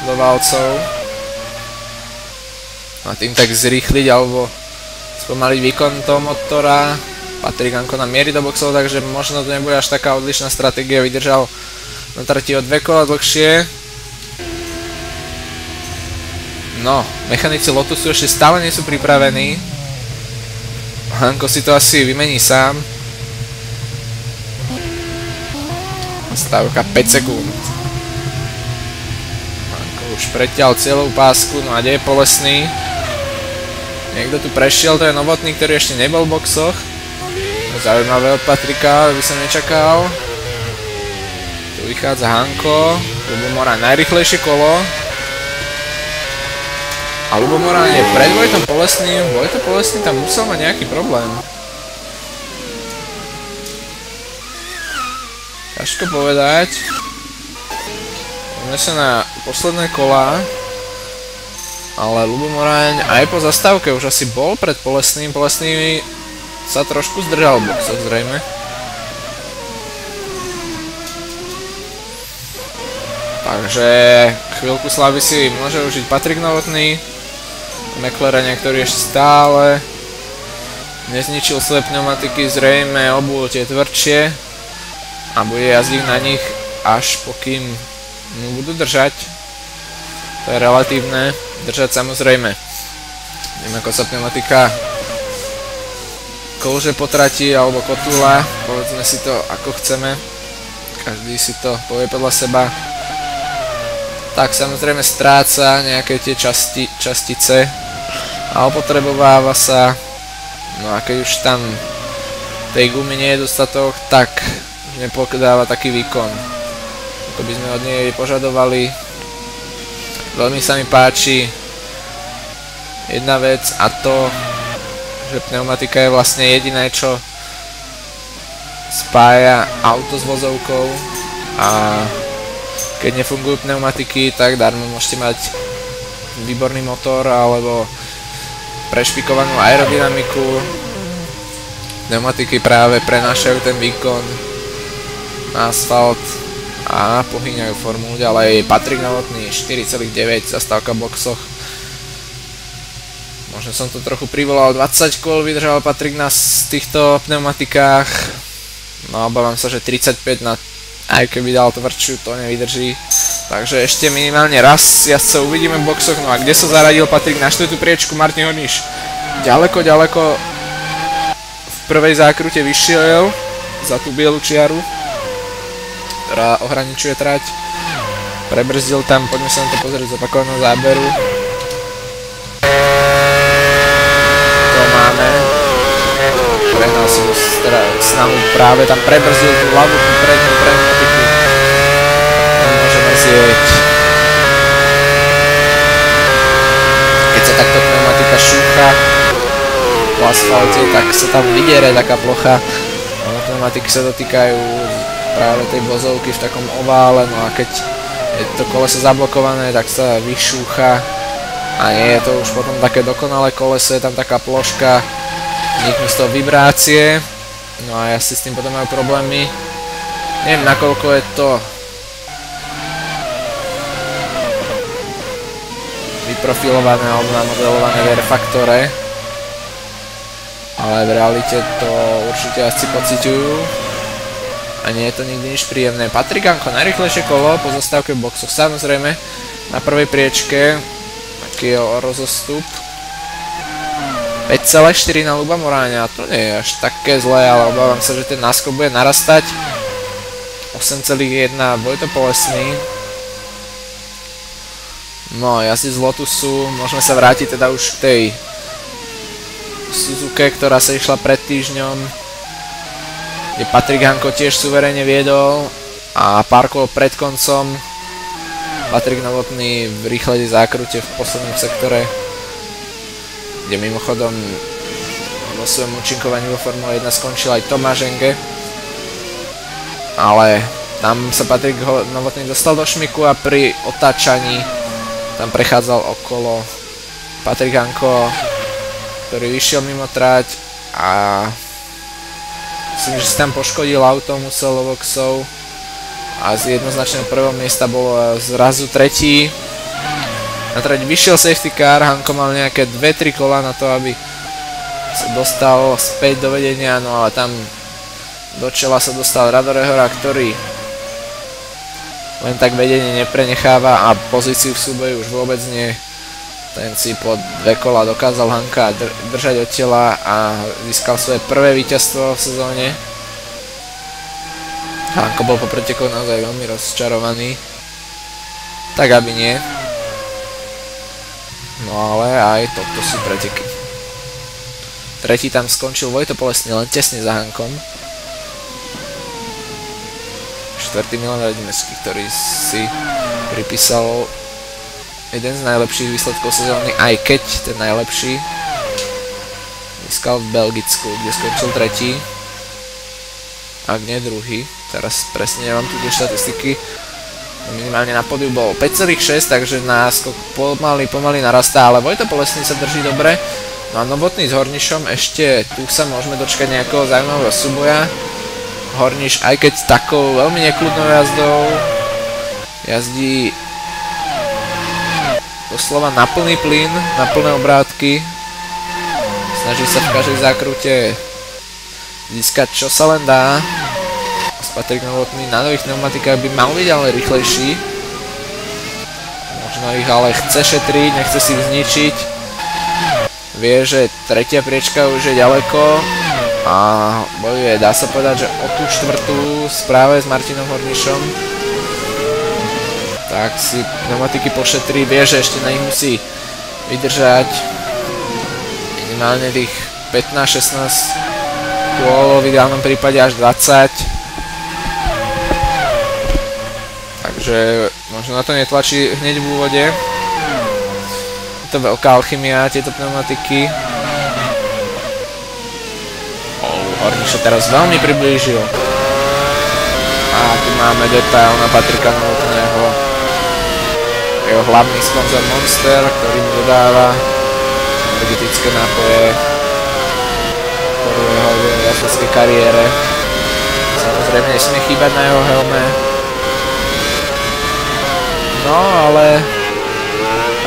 do valcov. A tým tak zrýchliť alebo spomaliť výkon toho motora. Patrik Hanko nám mierí do boxov, takže možno to nebude až taká odlišná stratégia. Vydržal na trati o 2 kola dlhšie. No, mechanici Lotusu ešte stále nie sú pripravení. Hanko si to asi vymení sám. Stávka 5 sekúnd. Hanko už preťal cieľovú pásku, no a kde je Polesný? Niekto tu prešiel, to je Novotný, ktorý ešte nebol v boxoch. Zaujímavé od Patrika, by som nečakal. Tu vychádza Hanko, Ľubomora najrychlejšie kolo. A Ľubomora je pred Vojtom Polesným. Vojto Polesný tam musel mať nejaký problém. Ťažko povedať. Poďme sa na posledné kolá. Ale Ľubomoraň aj po zastávke už asi bol pred Polesným. Polesný sa trošku zdržal v boxoch zrejme. Takže chvíľku slávy si môže užiť Patrik Novotný. McLarene, ktorý ešte stále nezničil svoje pneumatiky, zrejme obul tie tvrdšie a bude jazdiť na nich až pokým mu budú držať. To je relatívne, držať samozrejme. Neviem, ako sa pneumatika kolže po trati alebo kotúla, povedzme si to ako chceme, každý si to povie podľa seba. Tak samozrejme stráca nejaké tie častice a opotrebováva sa. No a keď už tam tej gumy nie je dostatok, tak nepodáva taký výkon, ako by sme od nej požadovali. Veľmi sa mi páči jedna vec, a to, že pneumatika je vlastne jediné, čo spája auto s vozovkou, a keď nefungujú pneumatiky, tak darmo môžete mať výborný motor alebo prešpikovanú aerodynamiku. Pneumatiky práve prenášajú ten výkon na asfalt a pohýňajú formu. Ďalej Patrik Novotný 4,9 zastávka v boxoch. Možno som to trochu privolal, 20 kôl vydržal Patrik na týchto pneumatikách. No obávam sa, že 35 na, aj keby dal tvrdšiu, to nevydrží. Takže ešte minimálne raz jazdca uvidíme v boxoch. No a kde sa zaradil Patrik? Na 4. priečku. Martin Horníš ďaleko v prvej zákrute vyšiel za tú bielu čiaru, ktorá ohraničuje trať. Prebrzdil tam, poďme sa na to pozrieť z opakovaného záberu. To máme. Prehnal si snahu práve tam prebrzdil tú ľavú prednú pneumatiku. To môžeme zjeť. Keď sa takto pneumatika šúcha po asfalte, tak sa tam vydiere taká plocha. Pneumatiky sa dotýkajú práve tej vozovky v takom ovále, no a keď je to koleso zablokované, tak sa vyšúcha a nie je to už potom také dokonalé koleso, je tam taká ploška, vzniknú z toho vibrácie, no a asi s tým potom majú problémy. Neviem, nakoľko je to vyprofilované alebo namodelované v R-faktore, ale v realite to určite asi pociťujú a nie je to nikdy nič príjemné. Patrik Hanko, najrýchlejšie kolo po zastávke v boxoch, samozrejme na prvej priečke, taký je rozostup 5,4 na Luba Moráňa, to nie je až také zlé, ale obávam sa, že ten náskok bude narastať. 8,1 Vojto Polesný. No, jazdí z Lotusu, môžeme sa vrátiť teda už k tej Suzuke, ktorá sa išla pred týždňom, kde Patrik Hanko tiež suverene viedol a parkoval pred koncom. Patrik Novotný v rýchlej zákrute v poslednom sektore, kde mimochodom vo svojom účinkovaní vo Formule 1 skončil aj Tomáš Enge, ale tam sa Patrik Novotný dostal do šmiku a pri otáčaní tam prechádzal okolo Patrik Hanko, ktorý vyšiel mimo trať a myslím, že si tam poškodil auto, musel do boxov a z jednoznačného prvého miesta bolo zrazu tretí. Na trať vyšiel safety car, Hanko mal nejaké 2-3 kola na to, aby sa dostal späť do vedenia, no ale tam do čela sa dostal Rado Rehora, ktorý len tak vedenie neprenecháva a pozíciu v súboji už vôbec nie. Ten si po 2 kola dokázal Hanka držať od tela a získal svoje prvé víťazstvo v sezóne. Hanko bol po pretekoch naozaj veľmi rozčarovaný, tak aby nie. No ale aj toto sú preteky. Tretí tam skončil Vojto Polesný len tesne za Hankom. Štvrtý Milan Radimeský, ktorý si pripísal jeden z najlepších výsledkov sezóny, aj keď ten najlepší získal v Belgicku, kde skončil tretí, ak nie druhý. Teraz presne nemám tu tie štatistiky. Minimálne na pódiu bol 5,6, takže náskok pomaly narastá, ale Vojto Polesný sa drží dobre. No a Novotný s Hornišom, ešte tu sa môžeme dočkať nejakého zaujímavého súboja. Horniš, aj keď takou veľmi nekľudnou jazdou, jazdí doslova na plný plyn, na plné obrátky. Snaží sa v každej zákrute získať čo sa len dá. Patrik Novotný na nových pneumatikách by mal byť ale rýchlejší. Možno ich ale chce šetriť, nechce si ich zničiť. Vie, že tretia priečka už je ďaleko a bojuje, dá sa povedať, že o tú štvrtú správe s Martinom Hornišom. Tak si pneumatiky pošetrí, vie, že ešte na nich musí vydržať minimálne tých 15-16 kôl, v ideálnom prípade až 20. Takže možno na to netlačí hneď v úvode. Je to veľká alchymia, tieto pneumatiky. Horniš sa teraz veľmi priblížil. A tu máme detail na Patrika Novotného. Jeho hlavný sponzor Monster, ktorý mu dodáva energetické nápoje po jeho jazdeckej kariére. Samozrejme nesmie chýbať na jeho helme. No, ale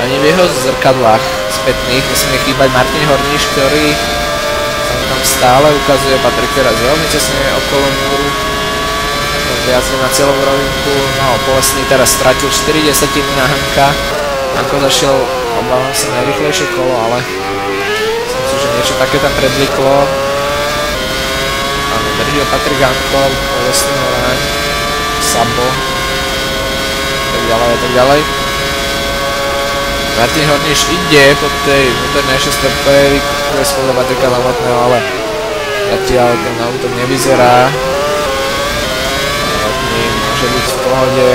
ani v jeho zrkadlách spätných nesmie chýbať Martin Horniš, ktorý tam stále ukazuje. Patrik teraz veľmi tesne okolo múru, viac na cieľovú rovinku. No, Polesný teraz stratil 4 desatiny na Hanka. Hanko zašiel, obávam sa, najrýchlejšie kolo, ale myslím si, že niečo také tam predliklo. Áno, drží ho Patrik Hanko, Polesný Moráň, Sabo. ďalej a tak ďalej. Martin Horniš ide po tej vnútornejšej stope, vykupuje spoza Patrika Novotného, ale zatiaľ ten auto nevyzerá. Novotný môže byť v pohode.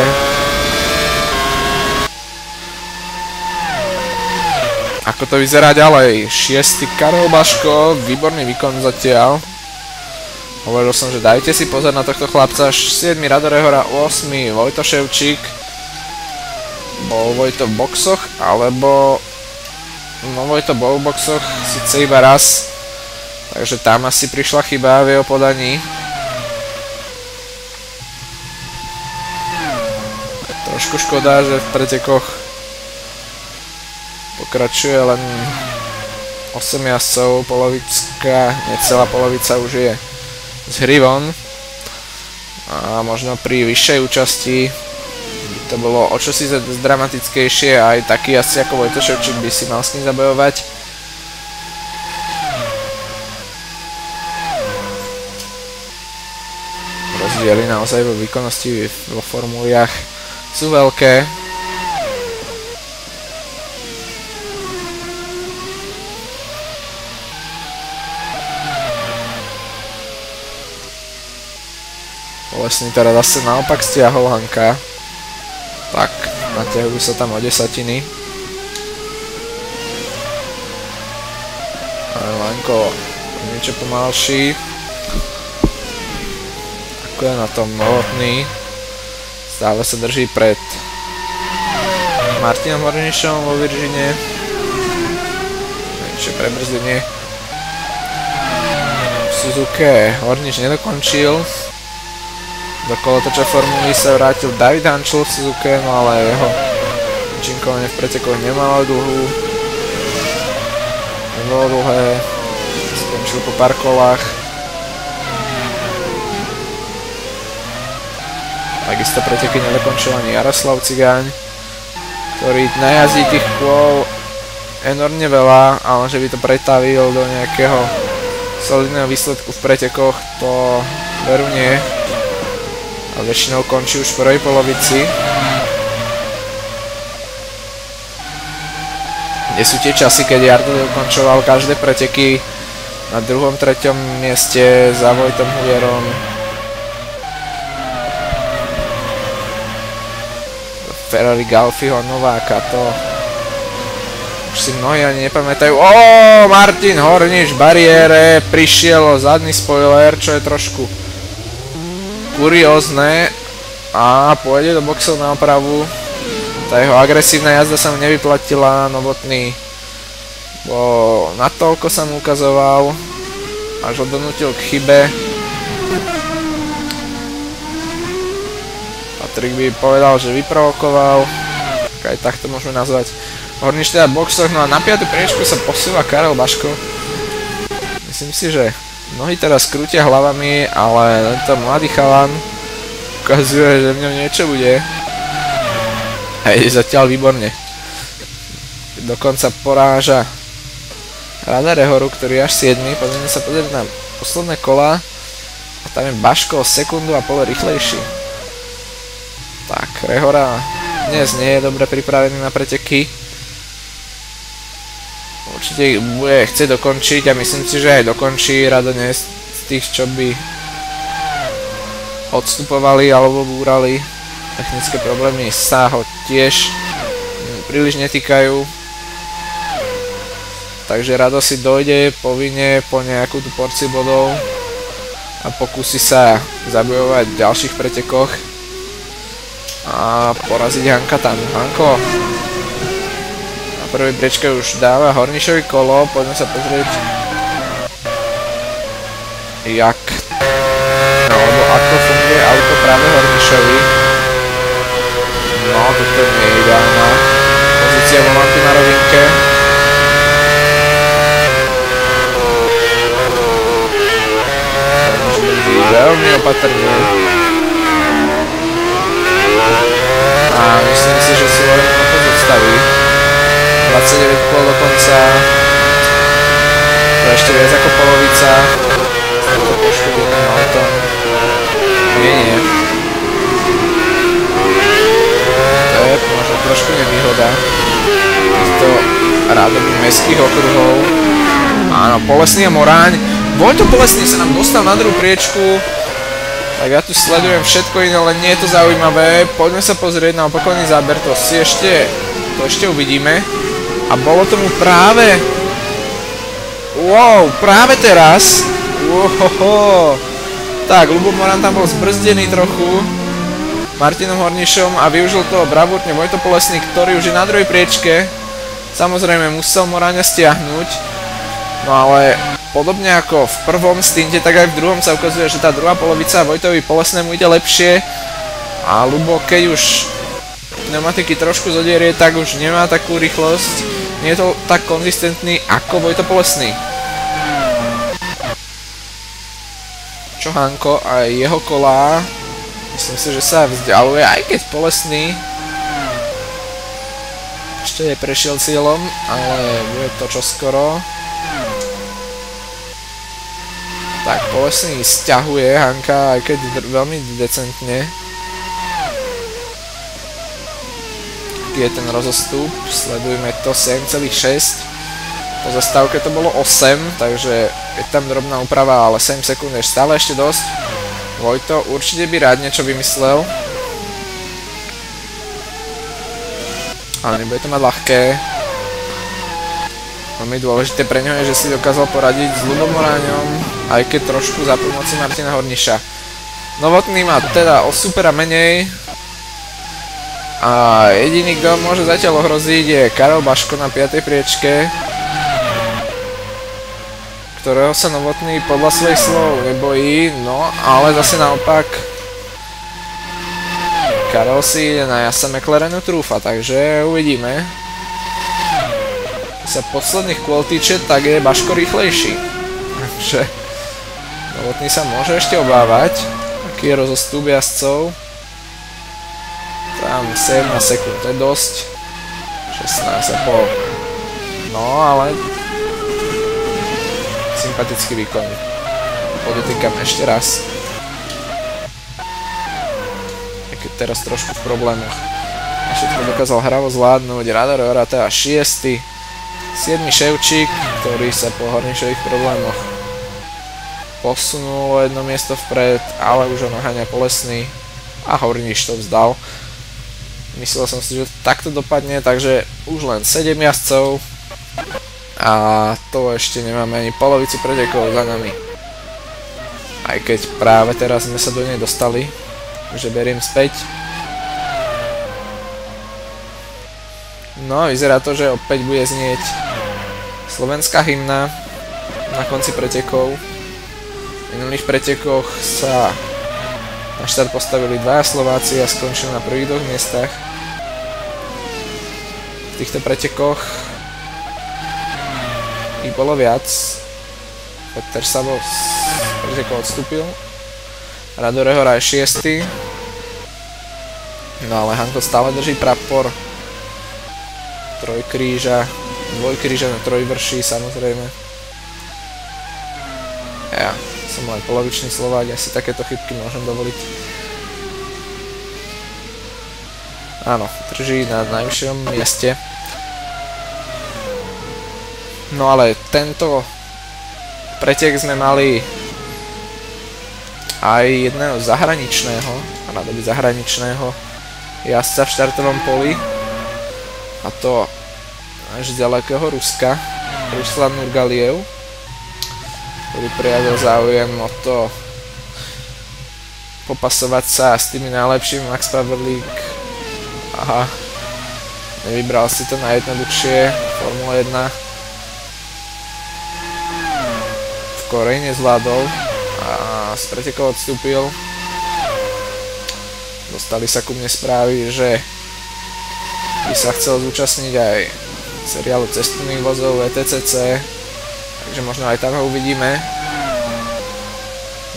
Ako to vyzerá ďalej? 6. Karol Baško, výborný výkon zatiaľ. Hovoril som, že dajte si pozor na tohto chlapca. 7. Rado Rehora, 8. Vojto Ševčík. Bol Vojto v boxoch, alebo... No Vojto bol v boxoch, síce iba raz. Takže tam asi prišla chyba v jeho podaní. Trošku škoda, že v pretekoch pokračuje len 8 jazdcov, polovička, necelá polovica už je z hry von. A možno pri vyššej účasti by to bolo o čosi dramatickejšie a aj taký jazdci ako Vojto Ševčík by si mal s ním zabojovať. Rozdiely naozaj vo výkonnosti vo formuliach sú veľké. Lesný teda zase naopak stiahol Hanka. Tak, natiahujú sa tam o desatiny. Ale Lanko niečo pomalší. Ako je na tom Novotný. Stále sa drží pred Martinom Hornišom vo Virginie. Menšie prebrzdenie. V Suzuke Horniš nedokončil. Do kolotoča formuly sa vrátil David Hančel v Suzuke, no ale jeho účinkovanie v pretekoch nemalo nebolo dlhé, skončil po pár kolách. Takisto preteky nedokončil ani Jaroslav Cigáň, ktorý najazdí tých kôl enormne veľa, ale že by to pretavil do nejakého solidného výsledku v pretekoch, to veru nie. A väčšinou končí už v prvej polovici. Kde sú tie časy, keď Jardo dokončoval každé preteky na 2., 3. mieste za Vojtom Hulierom. Ferrari Galfiho Nováka, to už si mnohí ani nepamätajú. Martin Horniš v bariére, prišiel o zadný spoiler, čo je trošku kuriózne a pôjde do boxov na opravu. Tá jeho agresívna jazda sa mu nevyplatila, Novotný natoľko sa mu ukazoval, až ho donútil k chybe. Patrik by povedal, že vyprovokoval, aj tak to môžeme nazvať. Horniš teda v boxoch, no a na 5. priečku sa posúva Karel Baško. Myslím si, že mnohí teraz krútia hlavami, ale tento mladý chalan ukazuje, že v ňom niečo bude. A je zatiaľ výborne. Dokonca poráža Rada Rehoru, ktorý je až 7. Poďme sa pozrieť na posledné kola. A tam je Baško o 1,5 sekundy rýchlejší. Tak, Rehora dnes nie je dobre pripravený na preteky. Určite bude chcieť dokončiť a myslím si, že aj dokončí. Rado nie z tých, čo by odstupovali alebo búrali. Technické problémy sa ho tiež príliš netýkajú. Takže Rado si dojde povinne po nejakú tú porciu bodov a pokúsi sa zabojovať v ďalších pretekoch a poraziť Hanka tam. Hanko na prvej priečke už dáva Hornišovi kolo, poďme sa pozrieť ako funguje auto práve Hornišovi. No, toto nie je ideálna pozícia volantu na rovinke. Horniš drží veľmi opatrne. A myslím si, že si Loren na to odstaví. 29 kôl do konca. To je ešte viac ako polovica. S týmto poškodeným autom. Nie. To je mestských okruhov. Áno, Polesný a Moráň. Vojto Polesný sa nám dostal na druhú priečku. Tak ja tu sledujem všetko iné, ale nie je to zaujímavé. Poďme sa pozrieť na opakovaný záber, to ešte uvidíme. A bolo tomu práve... Wow, práve teraz. Wow. Tak, Ľubo Morán tam bol zbrzdený trochu Martinom Hornišom a využil toho bravúrne Vojto Polesný, ktorý už je na druhej priečke. Samozrejme musel Moráňa stiahnuť. No ale podobne ako v prvom stinte, tak aj v druhom sa ukazuje, že tá druhá polovica Vojtovi Polesnému ide lepšie. A Ľubo, keď už pneumatiky trošku zodierie, tak už nemá takú rýchlosť. Nie je to tak konzistentný ako Vojto Polesný. Čo Hanko a jeho kolá, myslím si, že sa vzdialuje, aj keď Polesný ešte neprešiel cieľom, ale bude to čoskoro. Tak, Polesný sťahuje Hanka, aj keď veľmi decentne. Aký je ten rozostup, sledujeme to 7,6. Po zastávke to bolo 8, takže je tam drobná úprava, ale 7 sekúnd je stále ešte dosť. Vojto určite by rád niečo vymyslel. Ale nebude to mať ľahké. Veľmi dôležité pre ňo je, že si dokázal poradiť s Ľubom Moráňom, aj keď trošku za pomoci Martina Horniša. Novotný má teda o supera menej. A jediný, kto môže zatiaľ ohroziť, je Karel Baško na 5. priečke, ktorého sa Novotný podľa svojich slov nebojí, no ale zase naopak Karel si ide na jasa McLarenu trúfa, takže uvidíme. Keď sa posledných kôl týče, tak je Baško rýchlejší, takže Novotný sa môže ešte obávať. Aký je rozostup jazdcov? Tam 7 sekúnd, to je dosť. 16,5. No ale sympatický výkon. Podotýkam ešte raz. Aj keď teraz trošku v problémoch. A všetko dokázal hravo zvládnuť. Radar Orata 6. 7. Ševčík, ktorý sa po Hornišových problémoch posunul o jedno miesto vpred, ale už ho naháňa Polesný a Horniš to vzdal. Myslel som si, že takto dopadne, takže už len 7 jazdcov. A to ešte nemáme ani polovicu pretekov za nami. Aj keď práve teraz sme sa do nej dostali, že beriem späť. No a vyzerá to, že opäť bude znieť slovenská hymna na konci pretekov. V minulých pretekoch sa na štart postavili dvaja Slováci a skončili na prvých 2 miestach. V týchto pretekoch ich bolo viac. Peter Sabo z pretekov odstúpil. Rado Rehora je 6. No ale Hanko stále drží prapor. Trojkríža, dvojkríža na trojvrší samozrejme. Ja som aj polovičný Slovák, ja si takéto chybky môžem dovoliť. Áno, drží na najvyššom mieste. No ale tento pretek sme mali aj jedného zahraničného, rado by zahraničného jazdca v štartovom poli. A to až z ďalekého Ruska, Ruslan Nurgaliev, ktorý prejavil záujem o to popasovať sa s tými najlepšími Max Power League. Aha, nevybral si to najjednoduchšie, Formula 1. V Koreji nezvládol a z pretekov odstúpil. Dostali sa ku mne správy, že by sa chcel zúčastniť aj seriálu cestovných vozov VTCC, takže možno aj tam ho uvidíme.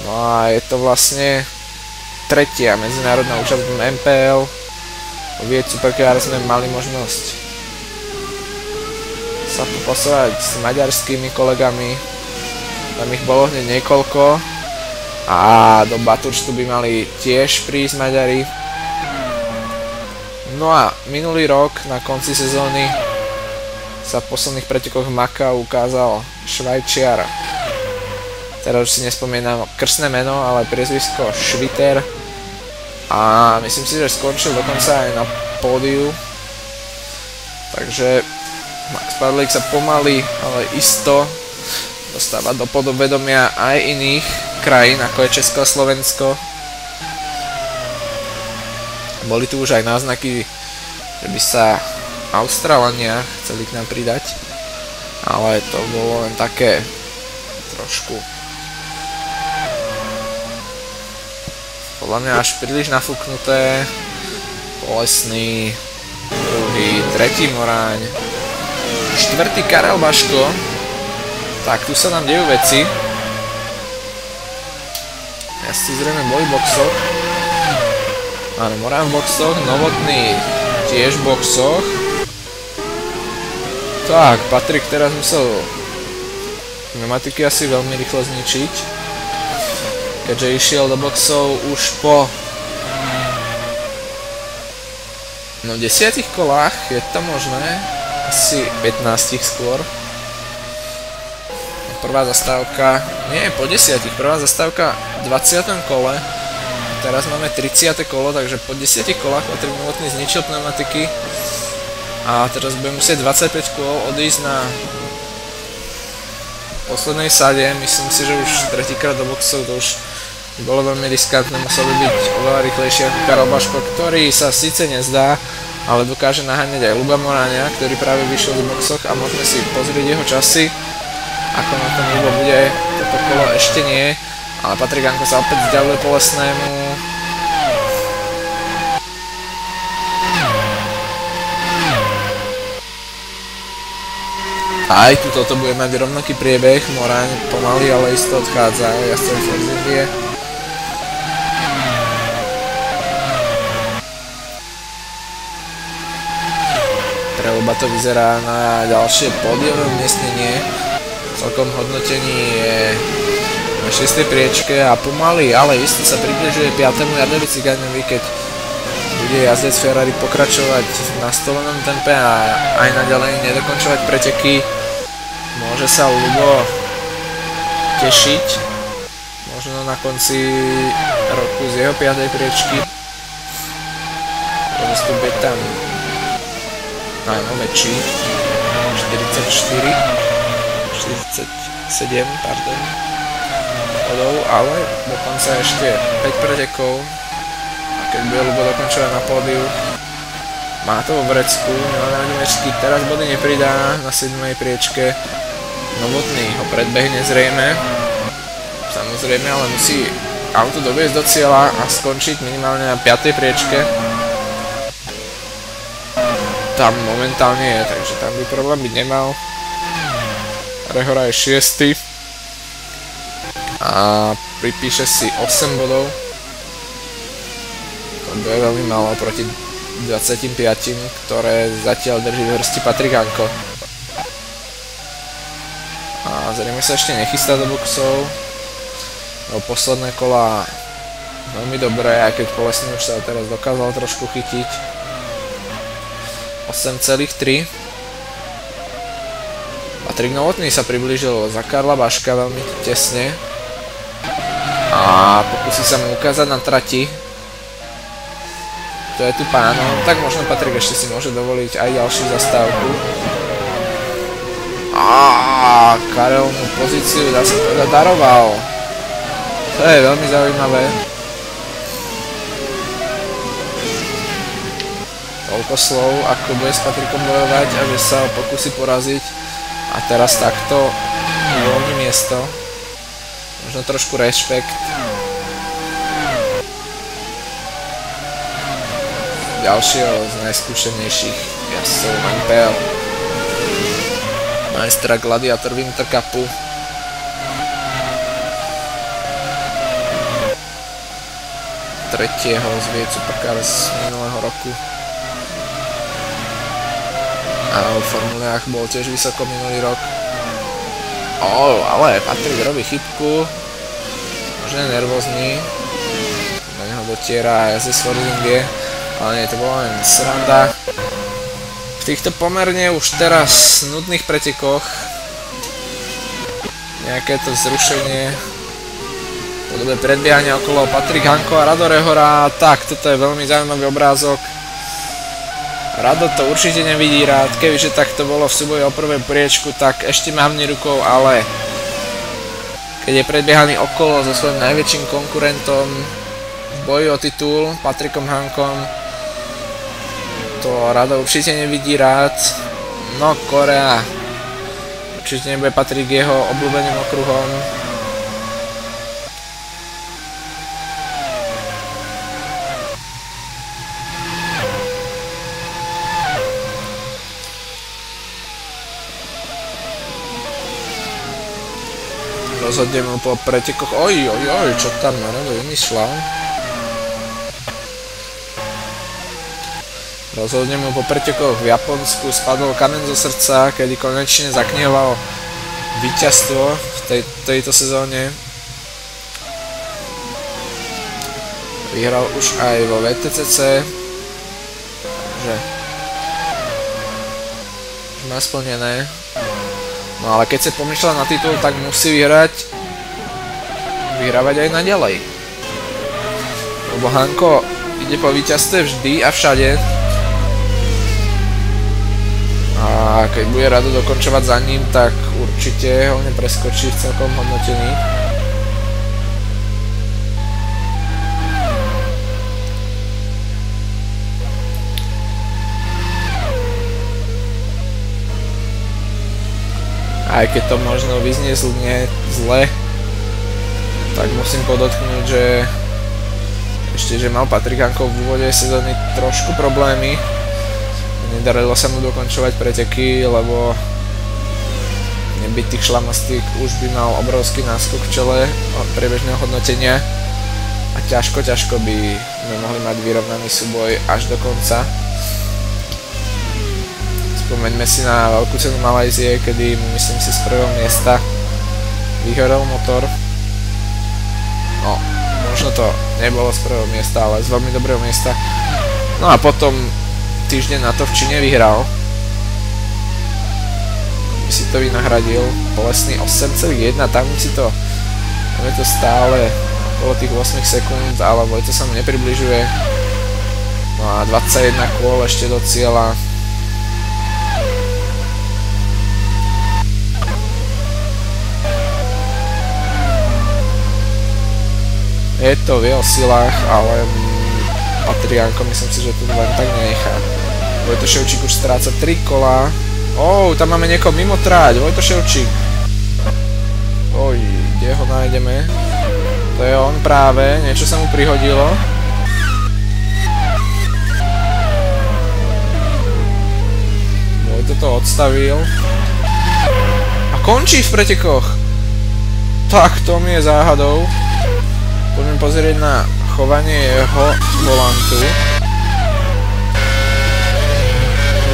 No a je to vlastne tretia medzinárodná účasť v MPL. O Vieť Supercar sme mali možnosť sa popasovať s maďarskými kolegami. Tam ich bolo hneď niekoľko a do Baturštu by mali tiež prísť Maďari. No a minulý rok na konci sezóny sa v posledných pretekoch v Makau ukázal Švajčiar. Teraz už si nespomínam krstné meno, ale priezvisko Schwitter. A myslím si, že skončil dokonca aj na pódiu. Takže Max Pavlík sa pomaly, ale isto dostáva do podobedomia aj iných krajín, ako je Česko a Slovensko. Boli tu už aj náznaky, že by sa Austrálania chceli k nám pridať, ale to bolo len také trošku podľa mňa až príliš nafúknuté. Polesný, druhý, tretí Moráň, štvrtý Karel Baško. Tak, tu sa nám dejú veci. Jazdci zrejme boli v boxoch. Áno, Morán v boxoch, Novotný tiež v boxoch. Tak, Patrik teraz musel pneumatiky asi veľmi rýchlo zničiť, keďže išiel do boxov už po 10 kolách, je to možné, asi 15 skôr. Prvá zastávka, nie, po 10, prvá zastávka v 20. kole, teraz máme 30. kolo, takže po 10 kolách Patrik Novotný zničil pneumatiky a teraz budeme musieť 25 kôl odísť na poslednej sade. Myslím si, že už tretíkrát do boxov to už bolo veľmi riskantné, musel by byť oveľa rýchlejšie ako Karel Baško, ktorý sa síce nezdá, ale dokáže naháňať aj Ľuba Moráňa, ktorý práve vyšiel z boxoch a môžeme si pozrieť jeho časy. Ako na tom Ľubo bude, toto kolo ešte nie, ale Patrik Janko sa opäť vzdialuje Polesnému. Aj tu toto bude mať rovnaký priebeh, Moráň pomaly, ale isto odchádza, jazdcovi Force Indie. Pre Ľuba to vyzerá na ďalšie pódiové umiestnenie. Celkom hodnotení je na 6. priečke a pomaly, ale isto sa približuje 5. Jardovi Cigáňovi, keď bude jazdec Ferrari pokračovať v nastolenom tempe a aj naďalej nedokončovať preteky. Môže sa Ľubo tešiť možno na konci roku z jeho 5. priečky. Rozestup je tam najmä väčší, 47, pardon, bodov, ale dokonca ešte 5 pretekov. A keď bude Ľubo dokončovať na pódiu, má to vo vrecku, Milan Radimečský teraz body nepridá na 7. priečke. Novotný ho predbehne zrejme, samozrejme, ale musí auto doviesť do cieľa a skončiť minimálne na 5. priečke. Tam momentálne je, takže tam by problém byť nemal. Rehora je 6. a pripíše si 8 bodov. To bude veľmi málo proti 25, ktoré zatiaľ drží v hrsti Patrik Janko. A zrejme sa ešte nechystá do boxov. No, posledné kola veľmi dobré, aj keď Polesný už sa teraz dokázal trošku chytiť. 8,3. Patrik Novotný sa priblížil za Karla Baška veľmi tesne a pokusí sa mu ukázať na trati. To je tu pánom, tak možno Patrik ešte si môže dovoliť aj ďalšiu zastávku. A Karel mu pozíciu, dá sa povedať, daroval. To je veľmi zaujímavé. Toľko slov, ako bude s Patrikom bojovať a že sa ho pokusí poraziť. A teraz takto uvoľní miesto. Možno trošku rešpekt. Ďalšieho z najskúšenejších jazdcov MPL. Majstra Gladiator Winter Cupu. Tretieho z Viet Supercar z minulého roku. A v formulách bol tiež vysoko minulý rok. Ale Patrik robí chybku. Možno je nervózny. Na neho dotiera jazdec Force Indie. Ale nie, to bola len sranda. V týchto pomerne už teraz nudných pretekoch nejaké to vzrušenie v podobe predbiehania okolo Patrik Hanko a Rado Rehora. Tak, toto je veľmi zaujímavý obrázok. Rado to určite nevidí rád, kebyže takto bolo v súboji o prvej priečku, tak ešte mávni rukou, ale keď je predbiehaný okolo so svojím najväčším konkurentom v boji o titul, Patrikom Hankom, to Rado určite nevidí rád. No, Korea určite nebude patriť k jeho obľúbeným okruhom. Rozhodne mu po pretekoch... Oj, čo tam na Rado vymýšľal? Rozhodne mu po pretekoch v Japonsku spadol kameň zo srdca, kedy konečne zaknihoval víťazstvo v tejto sezóne. Vyhral už aj vo VTCC, takže už má splnené. No ale keď sa pomýšľa na titul, tak musí vyhrávať aj naďalej. Lebo Hanko ide po víťazstve vždy a všade. A keď bude Rado dokončovať za ním, tak určite ho nepreskočí v celkom hodnotení. Aj keď to možno vyznie zle, tak musím podotknúť, že mal Patrik Hanko v úvode sezóny trošku problémy. Nedarilo sa mu dokončovať preteky, lebo nebytých šlamastík už by mal obrovský náskok v čele priebežného hodnotenia a ťažko by sme mohli mať vyrovnaný súboj až do konca. Spomeňme si na veľkú cenu Malajzie, kedy myslím si z prvého miesta vyhorel motor. No, možno to nebolo z prvého miesta, ale z veľmi dobrého miesta. No a potom týždeň na to v Číne vyhral. By si to vynahradil. Bolestný 8,1, tam je to stále okolo tých 8 sekúnd, ale Vojto sa mu nepribližuje. No a 21 kôl ešte do cieľa. Je to v jeho silách, ale Patrik Hanko myslím si, že tu len tak nenechá. Vojto Ševčík už stráca 3 kola. Tam máme niekoho mimo tráť. Vojto Ševčík. Kde ho nájdeme? To je on práve. Niečo sa mu prihodilo. Vojto to odstavil. A končí v pretekoch. Tak, to mi je záhadou. Poďme pozrieť na chovanie jeho volantu.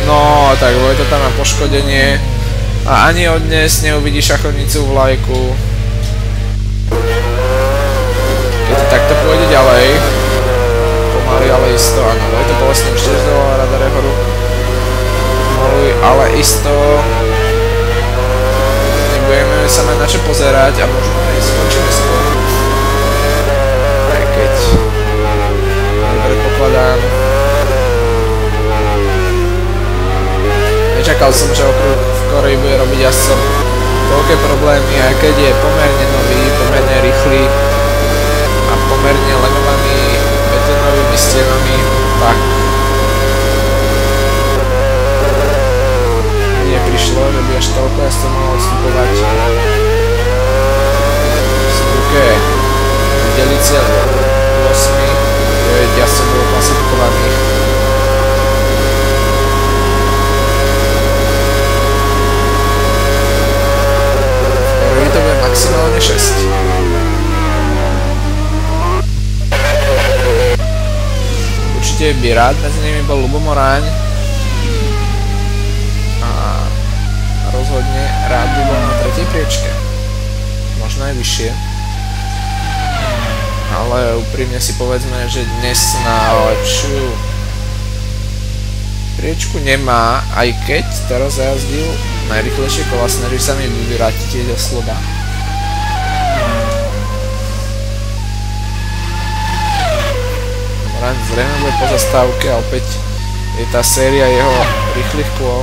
No, tak Vojto tam má poškodenie a ani od dnes neuvidí šachovnicu vlajku. Keď to takto pôjde ďalej, pomaly, ale isto, áno, Vojto bolestne už tiež dovolal Rada Rehoru. Pomaly, ale isto. Nebudeme sa mať na čo pozerať a možno aj skončíme skôr. Aj keď predpokladám. Nečakal som, že okruh v Koreji bude robiť jazdcom veľké problémy, aj keď je pomerne nový, pomerne rýchly a pomerne legovaný betónovými stenami, tak neprišlo, že by až toľko jazdcov mohol odstupovať. V skúke videli cieľ 8, 9 jazdcov bolo klasifikovaných. To bude maximálne 6. Určite by rád, medzi nimi bol Ľubomoráň a rozhodne rád by bol na 3. priečke, možno aj vyššie, ale úprimne si povedzme, že dnes na lepšiu priečku nemá, aj keď teraz zajazdil najrychlejšie kola, snaží sa mi vyvrátiť jeho sloba. Moran zrejme bude po zastávke a opäť je tá séria jeho rýchlych kôl.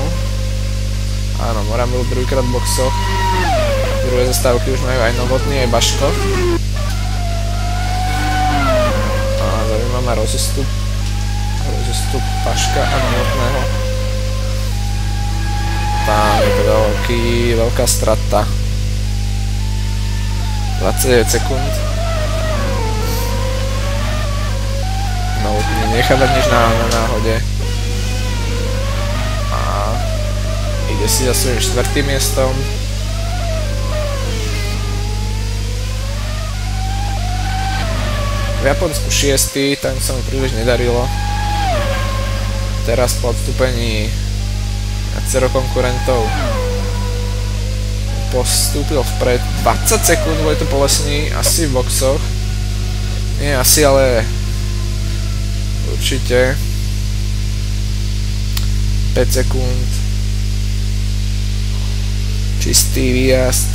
Áno, Moran bol druhýkrát v boxoch. Druhé zastávky už majú aj Novotný, aj Baško. A zaujímavá má rozestup Paška a Novotného. Tam je to veľká strata. 29 sekúnd. Novotný necháva nič na náhode. A ide si za svojím 4. miestom. V Japonsku 6. tam sa mu príliš nedarilo. Teraz po odstúpení viacero konkurentov postúpil vpred. 20 sekúnd, bude to Polesný, asi v boxoch. Nie asi, ale určite. 5 sekúnd. Čistý výjazd.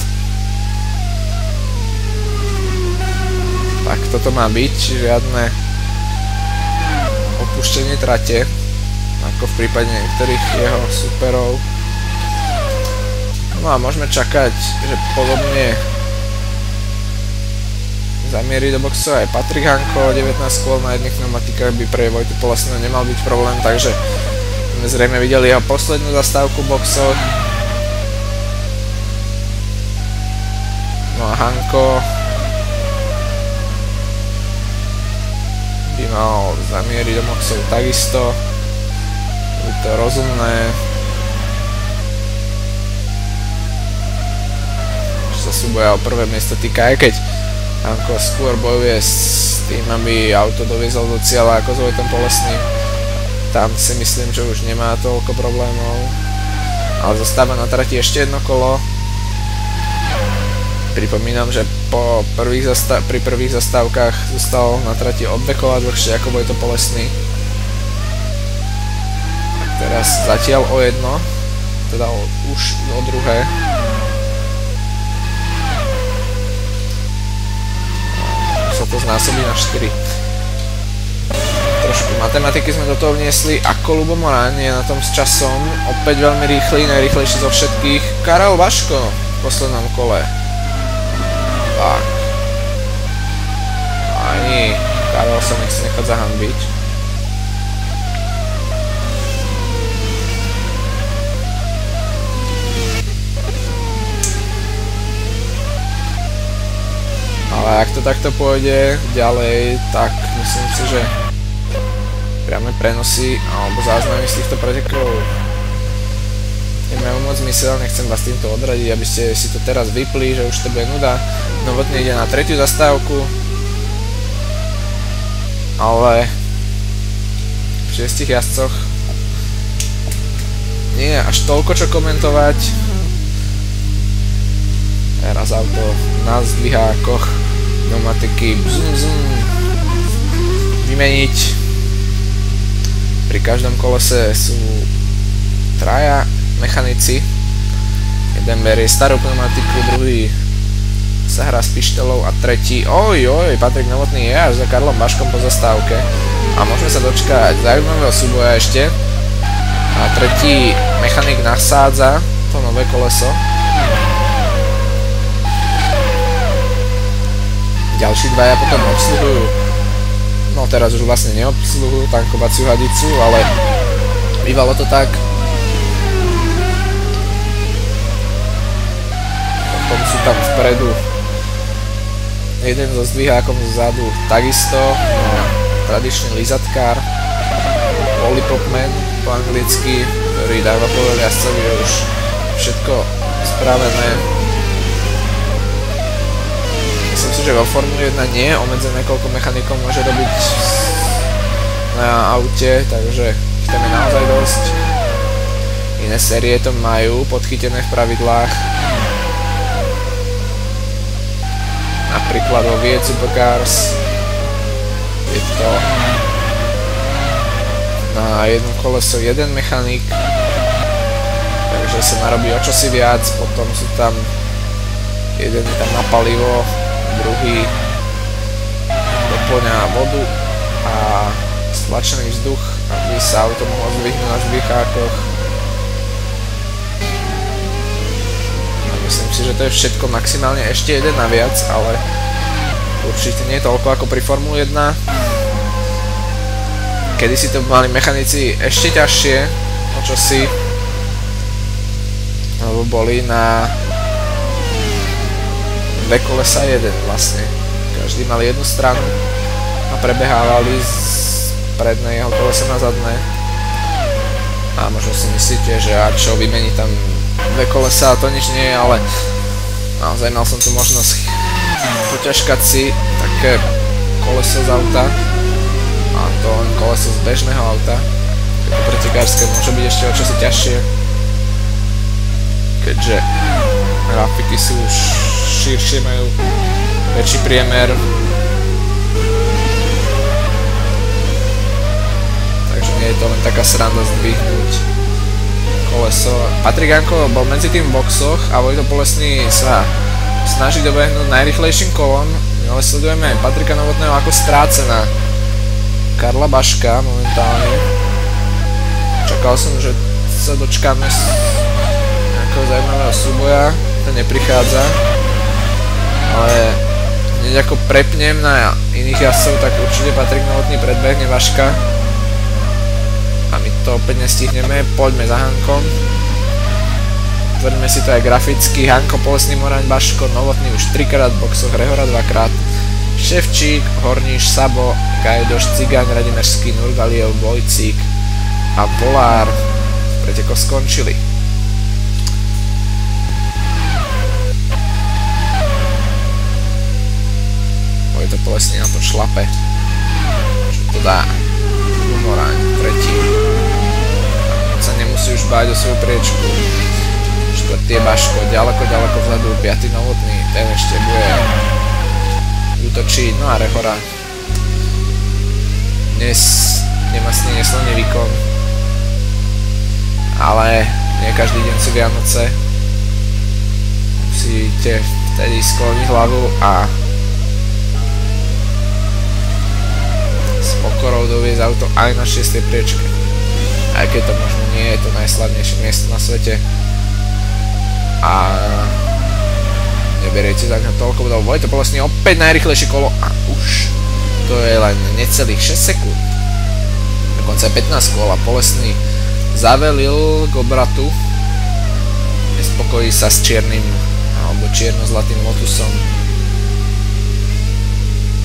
Tak toto má byť, žiadne opúštenie trate, ako v prípade niektorých jeho superov. No a môžeme čakať, že podobne zamierí do boxu aj Patrik Hanko, 19 kôl na jedných pneumatikách by pre Vojtu Polesného nemal byť problém, takže sme zrejme videli jeho poslednú zastávku v boxoch. No a Hanko by mal zamieriť do boxov takisto. Je to rozumné. Čo sa súboja o prvé miesto týka, aj keď Hanko skôr bojuje s tým, aby auto doviezol do cieľa ako s Vojtom Polesným. Tam si myslím, že už nemá toľko problémov. Ale zostáva na trati ešte jedno kolo. Pripomínam, že pri prvých zastávkach zostal na trati o 2 kola dlhšie ako Vojto Polesný. Teraz zatiaľ o 1, teda už o druhé. Sa to znásobí na 4. Trošku matematiky sme do toho vniesli, ako Ľubo Moran je na tom s časom. Opäť veľmi rýchly, najrýchlejší zo všetkých. Karel Baško v poslednom kole. Tak. Ani Karel sa nechce nechať zahanbiť. Ale ak to takto pôjde ďalej, tak myslím si, že priame prenosy alebo záznamy z týchto pretekov nemajú moc zmysel, nechcem vás týmto odradiť, aby ste si to teraz vypli, že už to bude nuda. Novotný ide na 3. zastávku, ale v 6 jazdcoch nie je až toľko čo komentovať. Teraz auto na zdvihákoch, pneumatiky vymeniť. Pri každom kolese sú traja mechanici. Jeden berie starú pneumatiku, druhý sa hrá s pištolou a tretí, Patrik Novotný je až za Karlom Baškom po zastávke a môžeme sa dočkať zaujímavého súboja ešte. A tretí mechanik nasádza to nové koleso. Ďalší dvaja potom obsluhujú, no teraz už vlastne neobsluhujú tankovaciu hadicu, ale bývalo to tak. Potom sú tam vpredu jeden so zdvihákom zadu takisto, tradičný lizatkár, Lollipopman po anglicky, ktorý dáva povedať jazdcovi, že už všetko spravené. Myslím si, že vo Formule 1 nie je obmedzené, koľko mechanikov môže robiť na aute, takže ich tam je naozaj dosť. Iné série to majú podchytené v pravidlách. Napríklad vo V8 Supercars je to na na jedno koleso jeden mechanik, takže sa narobí o čosi viac. Potom sú tam, jeden je tam na palivo, druhý doplňa vodu a stlačený vzduch, aby sa auto mohlo zdvihnúť na zdvihákoch. Myslím si, že to je všetko, maximálne ešte jeden naviac, ale určite nie je toľko ako pri Formule 1. Kedy si to mali mechanici ešte ťažšie, o čosi, lebo boli na dve kolesa jeden vlastne. Každý mal jednu stranu a prebehávali z predného kolesa na zadné. A možno si myslíte, že a čo, vymení tam dve kolesa, to nič nie je, ale naozaj mal som tu možnosť poťažkať si také koleso z auta, a to len koleso z bežného auta. Ako pretekárske môže byť ešte o čosi ťažšie, keďže grafiky sú už širšie, majú väčší priemer. Takže nie je to len taká sranda zdvihnúť koleso. Patrik Hanko bol medzi tým v boxoch a Vojto Bolesný sa snaží dobehnúť najrýchlejším kolom. Ale sledujeme Patrika Novotného ako stráca na Karla Baška momentálne. Čakal som, že sa dočkáme nejakého zaujímavého súboja, to neprichádza. Ale hneď ako prepnem na iných jazdcov, tak určite Patrik Novotný predbehne Baška. A my to opäť nestihneme, poďme za Hankom. Tvrďme si to aj graficky. Hanko, Bolesný, Moraň, Baško, Novotný už 3-krát v boxoch, Rehora 2-krát, Ševčík, Horníš, Sabo, Gajdoš, Cigáň, Radimerský, Nurgaliev, Vojcík a Polár pretekov skončili. Vojto Bolesný na to šlape. Čo to dá? Moraň, tretí. Sa nemusí už báť o svoju priečku. Štvrtý je Baško, ďaleko vzadu, 5. Novotný, ten ešte bude útočiť, no a Rehora dnes nemá s ním neslovný výkon, ale nie každý deň sú Vianoce, musíte vtedy skloniť hlavu a s pokorou doviesť auto aj na 6. priečke, aj keď to možno nie je to najslavnejšie miesto na svete a neberiete za ňa toľko bodov. Vojto Bolesný opäť najrýchlejšie kolo a už to je len necelých 6 sekúnd, dokonca 15 kôl a Bolesný zavelil k obratu, nespokojí sa s čiernym alebo čierno-zlatým Lotusom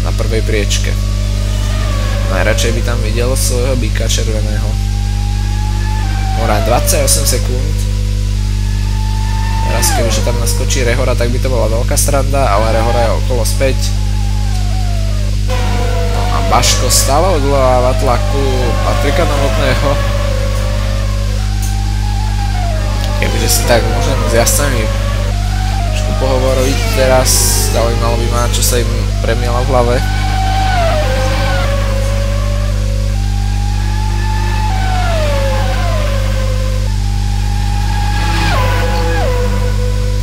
na prvej priečke. Najradšej by tam videl svojho býka červeného. Moraň 28 sekúnd. Teraz kebyže tam naskočí Rehora, tak by to bola veľká sranda, ale Rehora je okolo späť. No a Baško stále odvoláva tlaku Patrika Novotného. Kebyže si tak môžem s jazdcami trošku pohovoriť teraz, zaujímalo by ma, čo sa im premiela v hlave.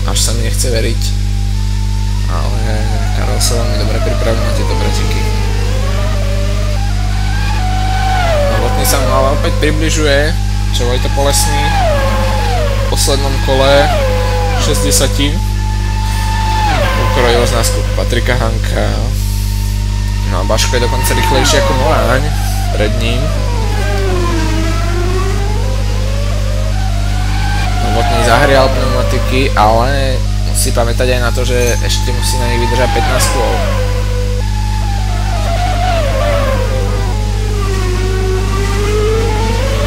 Až sa mi nechce veriť, ale Karol sa veľmi dobre pripravil na tieto preteky. Novotný sa mu ale opäť približuje, čo Vojto Bolesný v poslednom kole 60 ukrojil z náskok Patrika Hanka. No a Baško je dokonca rýchlejší ako Moraň pred ním. Novotný zahrial pneumatiky, ale musí pamätať aj na to, že ešte musí na nich vydržať 15 kôl.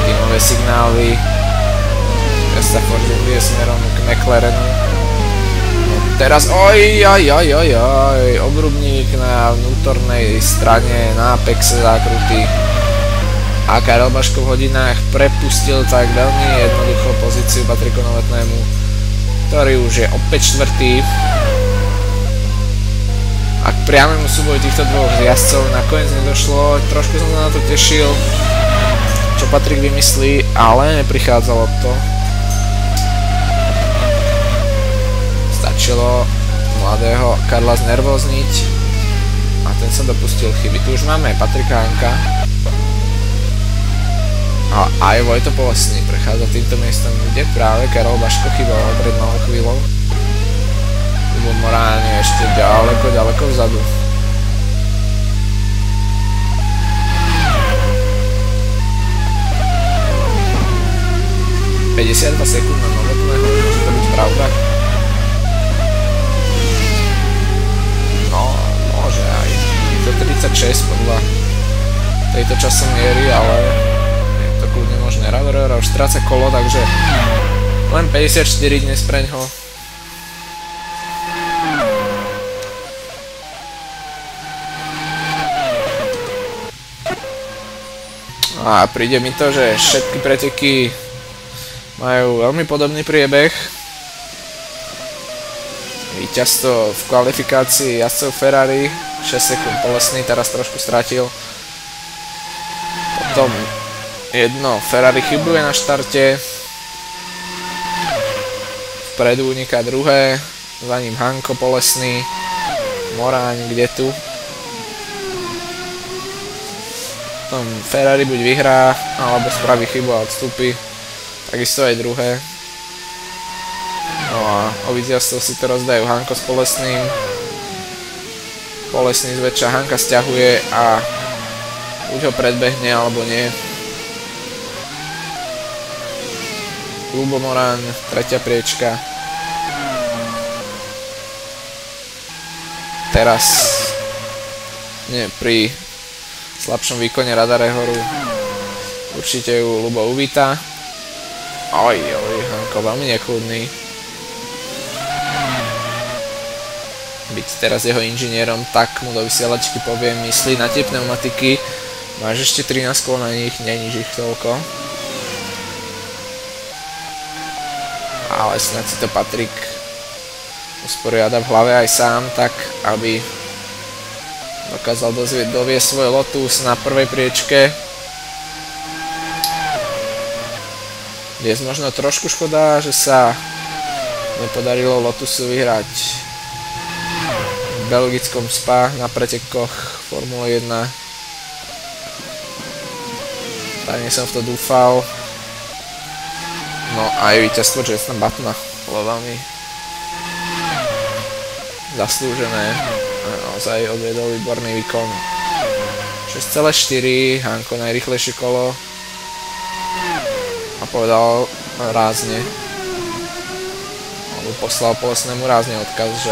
Tímové signály sa Fordinuje smerom k McLarenu. No teraz obrubník na vnútornej strane na apexe zákrutý. A Karel Baško v hodinách prepustil tak veľmi jednoduchú pozíciu Patriku Novotnému, ktorý už je opäť štvrtý. A k priamému súboju týchto dvoch jazdcov nakoniec nedošlo, trošku som sa na to tešil. čo Patrik vymyslí, ale neprichádzalo to. Stačilo mladého Karla znervózniť a ten sa dopustil chyby. Tu už máme Patrika Hanka a aj Vojto Polesný prechádza týmto miestom, kde práve Karol Baško chýbal pred malou chvíľou. Ľubo Morán je ešte ďaleko vzadu. ...52 sekúnd na Novotného, môže to byť pravda? No, môže aj. Je to 36 podľa tejto časomiery, ale je to kľudne možné. Radorera už stráca kolo, takže len 54 dnes preňho. A príde mi to, že všetky preteky majú veľmi podobný priebeh. Víťazstvo v kvalifikácii jazdcov Ferrari, 6 sekúnd Polesný, teraz trošku stratil. Potom jedno Ferrari chybuje na štarte. Vpredu uniká druhé, za ním Hanko, Polesný, Moráň, kde tu. Potom Ferrari buď vyhrá, alebo spraví chybu a odstúpi. Takisto aj druhé. No a o víťazstvo si to rozdajú Hanko s Polesným. Polesný zväčša Hanka stiahuje a buď ho predbehne alebo nie. Ľubo Morán, tretia priečka. Teraz nie, pri slabšom výkone Radarehoru určite ju Ľubo uvíta. Oj, Hanko veľmi nekľudný. Byť teraz jeho inžinierom, tak mu do vysielačky poviem, myslí na tie pneumatiky, máš ešte 13 kôl na nich, neníž ich toľko. Ale snad si to Patrik usporiada v hlave aj sám, tak aby dokázal doviesť svoj Lotus na prvej priečke. Dnes možno trošku škoda, že sa nepodarilo Lotusu vyhrať v belgickom Spa na pretekoch Formule 1. Tak nie som v to dúfal. No a aj víťazstvo Jetsona Buttona bolo veľmi zaslúžené. Naozaj odvedol výborný výkon. 6,4, Hanko najrýchlejšie kolo. A povedal rázne, alebo poslal Polesnému rázne odkaz, že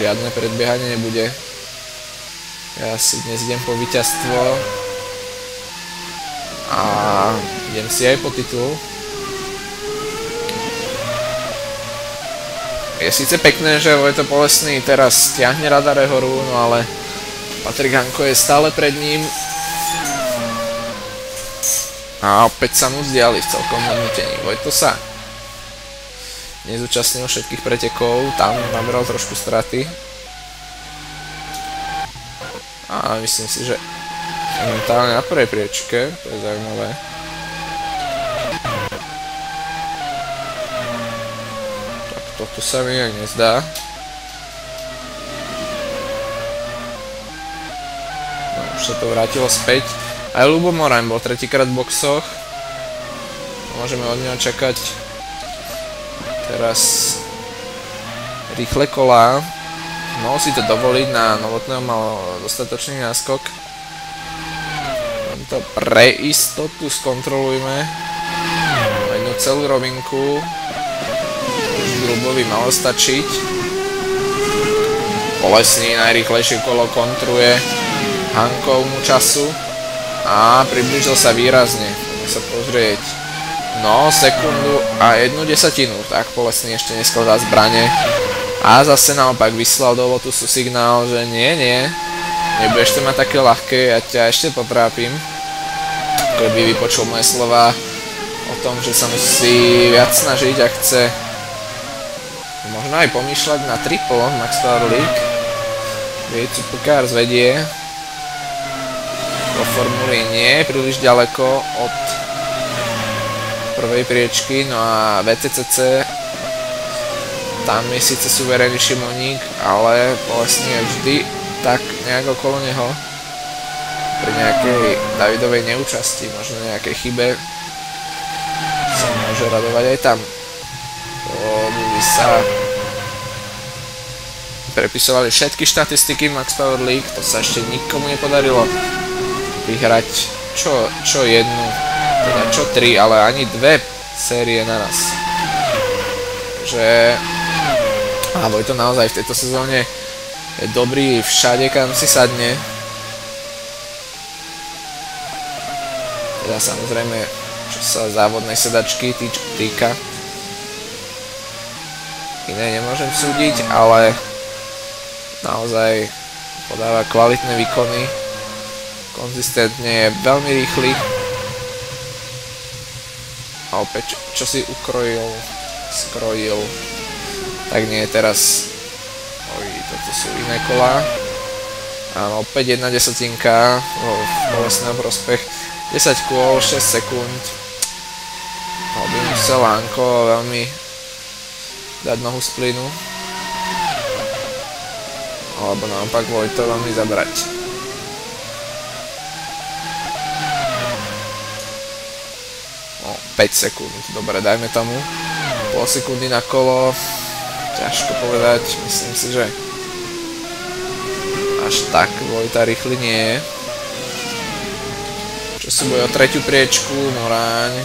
žiadne predbiehanie nebude. Ja si dnes idem po víťazstvo a idem si aj po titul. Je síce pekné, že Vojto Polesný teraz stiahne Radarehoru, no ale Patrik Hanko je stále pred ním. A opäť sa mu vzdiali v celkom hodnotení. Vojto sa nezúčastnil všetkých pretekov, tam nabral trošku straty. A myslím si, že momentálne na prvej priečke, to je zaujímavé. Tak toto sa mi nejak nezdá. No, už sa to vrátilo späť. Aj Ľubo Morán bol tretíkrát v boxoch. Môžeme od neho čakať teraz rýchle kolá. Mohol si to dovoliť, na Novotného mal dostatočný náskok. To pre istotu skontrolujme. Jednu celú rovinku. Už Ľubovi malo stačiť. Polesný najrýchlejšie kolo kontruje Hankovmu času. A priblížil sa výrazne, poďme sa pozrieť. No, sekundu a 1/10, tak Polesný ešte neskladá zbrane. A zase naopak vyslal do Lotusu signál, že nie, nebudeš to mať také ľahké, ja ťa ešte potrápim. Keby vypočul moje slova o tom, že sa musí viac snažiť a chce možno aj pomýšľať na triple Max Power League. Viecu Pukár zvedie. formuly nie je príliš ďaleko od prvej priečky, no a VCCC tam je síce suverénny Šimoník, ale Polesný je vždy tak nejak okolo neho pri nejakej Davidovej neúčasti, možno nejakej chybe sa môže radovať aj tam. To by sa prepisovali všetky štatistiky Max Power League, to sa ešte nikomu nepodarilo vyhrať čo jednu, teda čo tri, ale ani dve série naraz. Takže Vojto naozaj v tejto sezóne je dobrý všade, kam si sadne. Teda samozrejme, čo sa závodnej sedačky týka. Iné nemôžem súdiť, ale naozaj podáva kvalitné výkony. Konzistentne je veľmi rýchly. A opäť, čo si skrojil, tak nie je teraz. Toto sú iné kolá. Áno, opäť 1/10 v Polesného prospech. 10 kôl, 6 sekúnd. By musel Hanko veľmi dať nohu z plynu. Alebo naopak Vojto veľmi zabrať. No, 5 sekúnd, dobre, dajme tomu. Pol sekundy na kolo. Ťažko povedať, myslím si, že až tak Vojta rýchly nie je. Čo si boje o tretiu priečku, Moráň.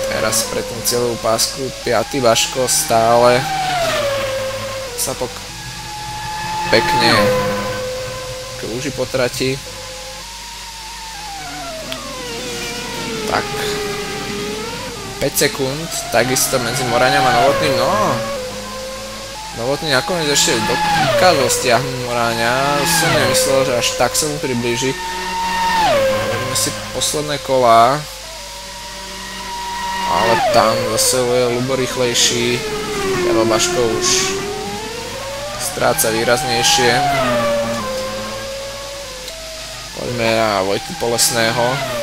Teraz pre tú cieľovú pásku 5. Vaško stále sa pekne krúži po trati. Tak 5 sekúnd, takisto medzi Moráňom a Novotným, no Novotný nakoniec ešte dokázal stiahnuť Moráňa, som nemyslel, že až tak sa mu priblíži. Poďme si posledné kolá, ale tam zase je Ľubo rýchlejší, Karol Baško už stráca výraznejšie. Poďme na Vojtu Polesného.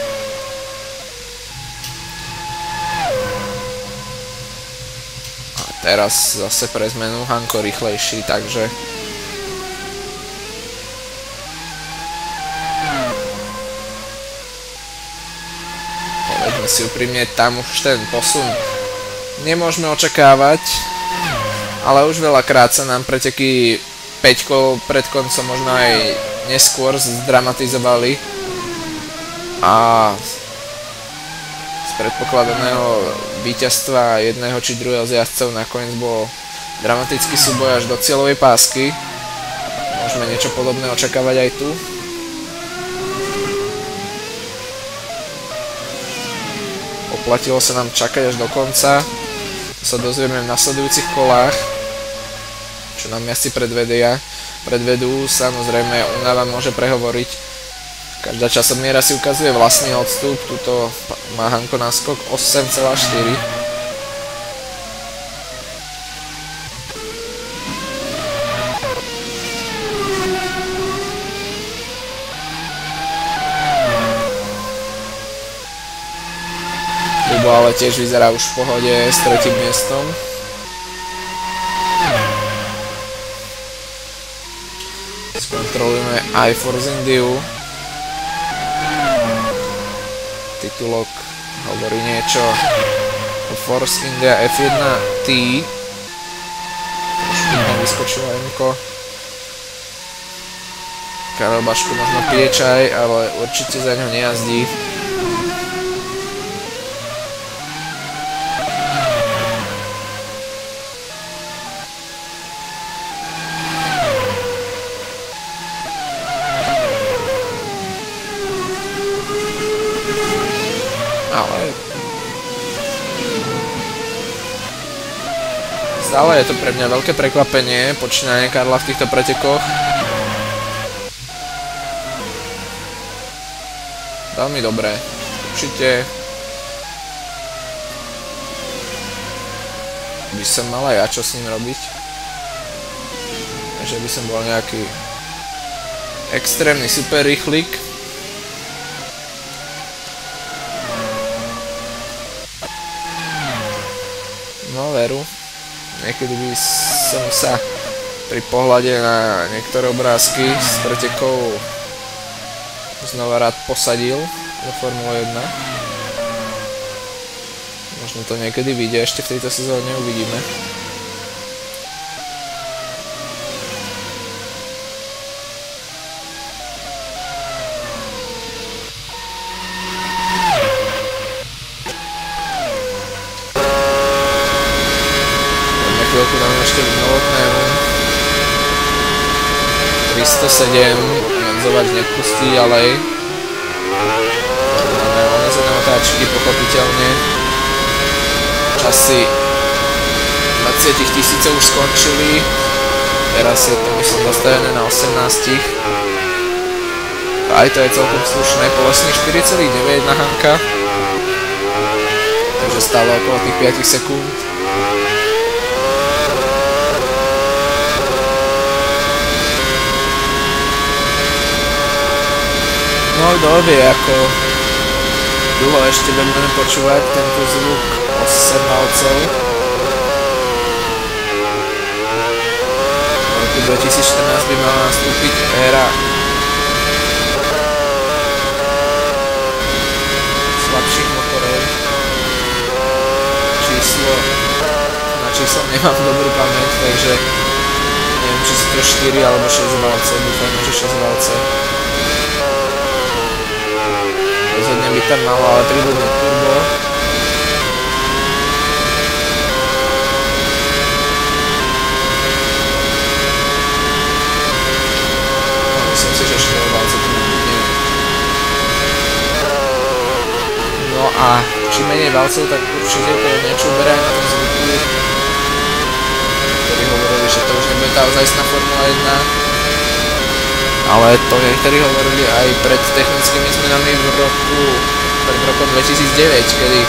Teraz zase pre zmenu Hanko rýchlejší, takže povedzme si úprimne, tam už ten posun nemôžeme očakávať, ale už veľakrát sa nám preteky 5 kol pred koncom, možno aj neskôr zdramatizovali a predpokladaného víťazstva jedného či druhého z jazdcov nakoniec bol dramatický súboj až do cieľovej pásky. Môžeme niečo podobné očakávať aj tu. Oplatilo sa nám čakať až do konca. To sa dozvieme v nasledujúcich kolách, čo nám jazdci predvedú. Samozrejme, únava môže prehovoriť. Každá časomiera si ukazuje vlastný odstup, tuto má Hanko náskok 8,4. Ľubo ale tiež vyzerá už v pohode s 3. miestom. Skontrolujeme aj Force Indiu. Titulok hovorí niečo o Force India F1T. Trošku tam vyskočil Hanko. Karel Baško možno pije čaj, ale určite za ňo nejazdí. Stále je to pre mňa veľké prekvapenie, počínanie Karla v týchto pretekoch. Veľmi dobré, určite by som mal aj ja čo s ním robiť. že by som bol nejaký extrémny super rýchlik. No veru, niekedy by som sa pri pohľade na niektoré obrázky z pretekov znova rád posadil do Formule 1. Možno to niekedy vyjde, ešte v tejto sezóne uvidíme. Poďme chvíľku nám ešte novotnému 307 medzovač nepustí ďalej. Máme omezené otáčky, pochopiteľne. Časy 20 000 už skončili. Teraz je to myslím dostavené na 18. Aj to je celkom slušné, povestných 4,9 na Hanka. Takže stále okolo tých 5 sekúnd. No kto vie, ako dlho ešte budeme počúvať tento zvuk 8 valcov. V roku 2014 by mala nastúpiť éra slabších motorov. Na číslo nemám dobrú pamäť, takže neviem, či sú to 4 alebo 6 valcov, dúfajme, že 6 valcov. Rozhodne by tam malo ale pribudnúť turbo. No, myslím si, že 4 valce to nebudne. No a čím menej valcov, tak určite to niečo uberá aj na tom zvuku, ktorí hovorili, že to už nebude tá ozajstná Formula 1. Ale to niektorí hovorili aj pred technickými zmenami pred rokom 2009, kedy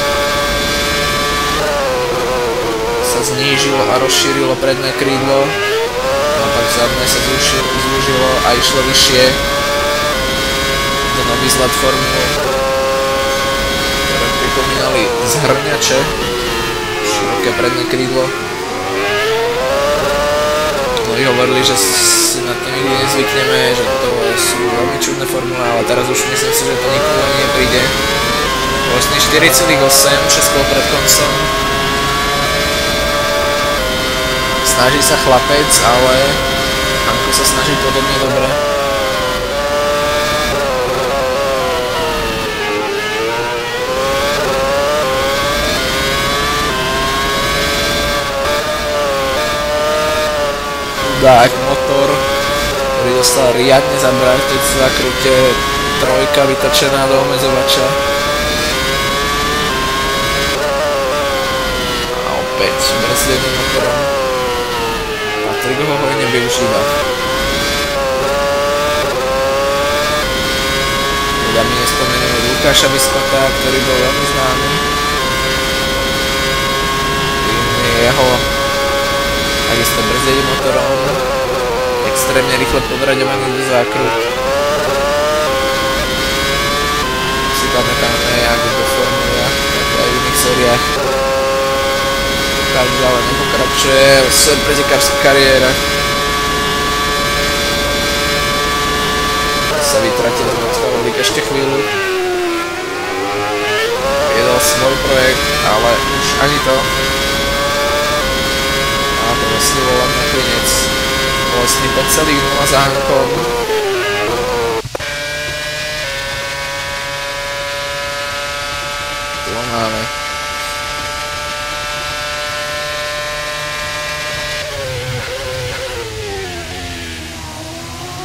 sa znížilo a rozšírilo predné krídlo, a pak zadné sa zúžilo a išlo vyššie. To nový vzhľad Formule, ktoré pripomínali zhrňače, široké predné krídlo. Mnohí hovorili, že si na to nikdy nezvykneme, že to sú veľmi čudné formule, ale teraz už myslím si, že to nikomu ani nepríde. Vlastne 4,8, 6 kôl pred koncom. Snaží sa chlapec, ale Hanko sa snaží podobne dobre. Dák motor, ktorý dostal riadne zabrať v zákrute, trojka vytočená do omezovača. A opäť brzdeným motorom. Patrik ho hojne využíva. Teda mi nespomenul Lukáša Biskota, ktorý bol veľmi známy. Jeho takisto brzdeným motorom, extrémne rýchle podraďovanie do zákrut. Si pamätáme, ako do Formula, ako aj v iných sériách. Dokáže, ale nepokračuje v svojej pretekárskej kariére. Sa vytratil z Motorolík ešte chvíľu. Viedol svoj projekt, ale už ani to. Veslivo len nakoniec vlastne 5,0 za Hankom. Tu ho máme.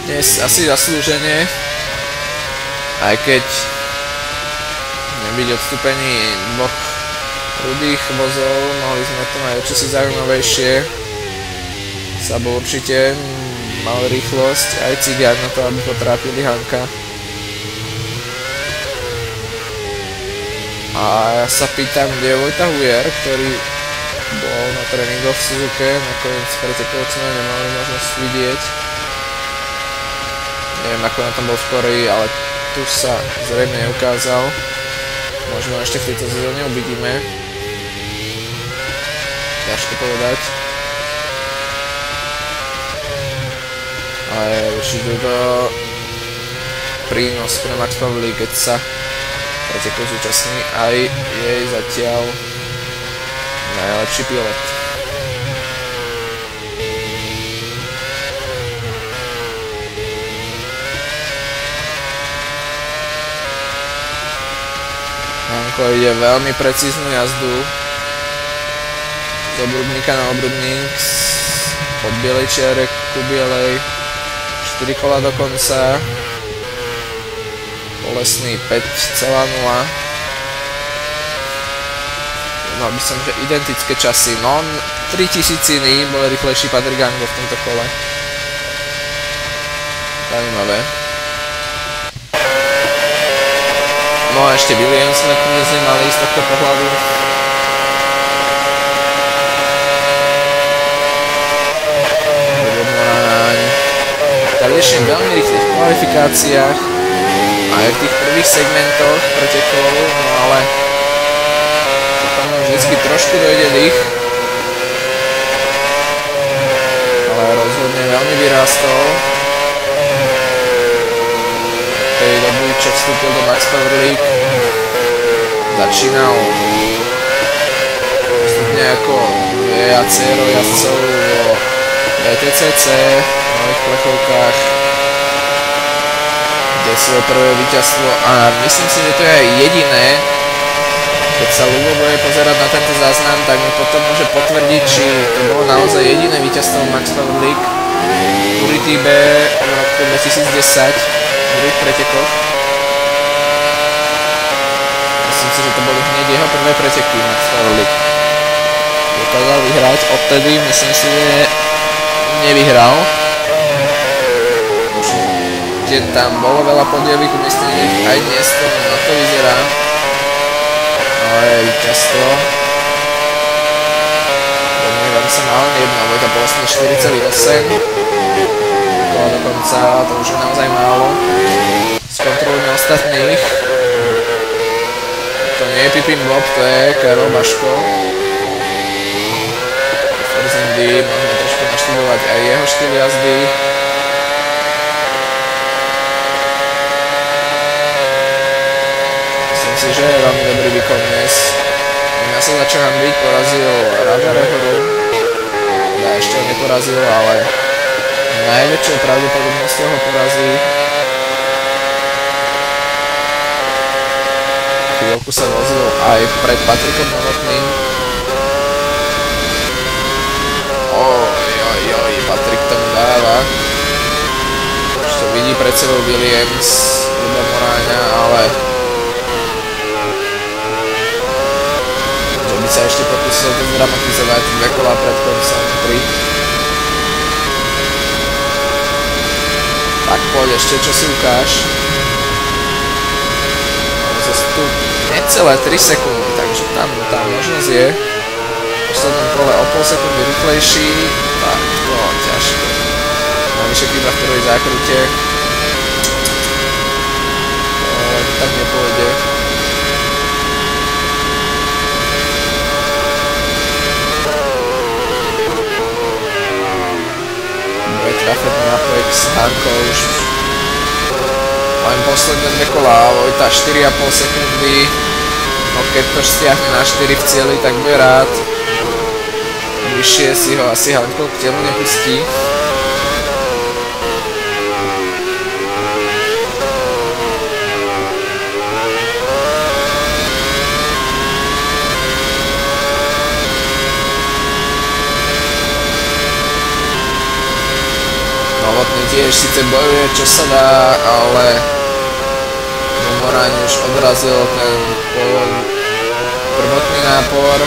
Dnes asi zaslúžene, aj keď nebyť odstúpení dvoch rudých vozov, mohli sme to mať určite zaujímavejšie. Sabo určite mal rýchlosť, aj Cigán na to, aby potrápili Hanka. A ja sa pýtam, kde je Vojta Hujer, ktorý bol na tréningoch v Suzuke, nakoniec pretekov sme nemali možnosť vidieť. Neviem, ako na tom bol v Koreji, ale tu sa zrejme neukázal. Možno ešte v tejto sezóne uvidíme. Ťažko povedať. Ale určite to prínos pre Max Pavlík, keď sa pretekov zúčastní aj jej zatiaľ najlepší pilot. Janko ide veľmi precíznu jazdu z obrubníka na obrubník od bielej čiare ku bielej, 4 kola do konca, Bolesný 5,0. No by som, že identické časy, no 3000 bol rýchlejší Patrik Ango v tomto kole. Zaujímavé. No a ešte Williams sme tu dnes nemali z tohto pohľadu. Riešim veľmi rýchle v kvalifikáciách aj v tých prvých segmentoch pretekov, no ale potom vždycky trošku dojde dých, ale rozhodne veľmi vyrástol od tej doby, čo vstúpil do Max Power League. Začínal postupne ako viacero jazdcov vo VTCC, v plechovkách, kde je svoje prvé víťazstvo, a myslím si, že to je aj jediné. Keď sa Lubo bude pozerať na tento záznam, tak mi potom môže potvrdiť, či to bolo naozaj jediné víťazstvo Max Power League Urity B v roku 2010 v druhých pretekoch. Myslím si, že to boli hneď jeho prvé preteky Max Power League. Dokázal vyhrať, odtedy myslím si, že nevyhral. Kde tam bolo veľa podielých umiestnených, aj dnes to na to vyzerá. Ale víťazstvo domnievam sa mal jedno, bo je to Bolesný 4,8. Kola do konca, to už je naozaj málo. Skontrolujeme ostatných. To nie je Pipin Bob, to je Karol Baško. Force Indy, môžeme trošku naštudovať aj jeho štýl jazdy. Myslím si, že je veľmi dobrý výkon dnes. Ja sa začal hambiť, porazil Raja Rehoru. Ja ešte ho neporazil, ale najväčšou pravdepodobnosťou ho porazí. Chvíľku sa vozil aj pred Patrikom Novotným. Oj, Patrik tam dáva. Už to vidí pred sebou Williams, Luba Moráňa, ale že by sa ešte pokúsil to zdramatizovať 2 kola pred koncom 3. Tak poď ešte, čo si ukáž. Tu necelé 3 sekundy, takže tam tá možnosť je. V poslednom kole o pol sekundy rýchlejší, tak to ťažko. Navyše chyba v prvej zákrute. To tak nepôjde. Bude trafetný Apex, Hanko už len posledné 2 kolá, Vojta 4,5 sekundy, no keď to stiahne na 4 v cieli, tak bude rád. Vyššie si ho asi Hanko k telu nepustí. Novotný tiež síce bojuje, čo sa dá, ale Moráň už odrazil ten prvotný nápor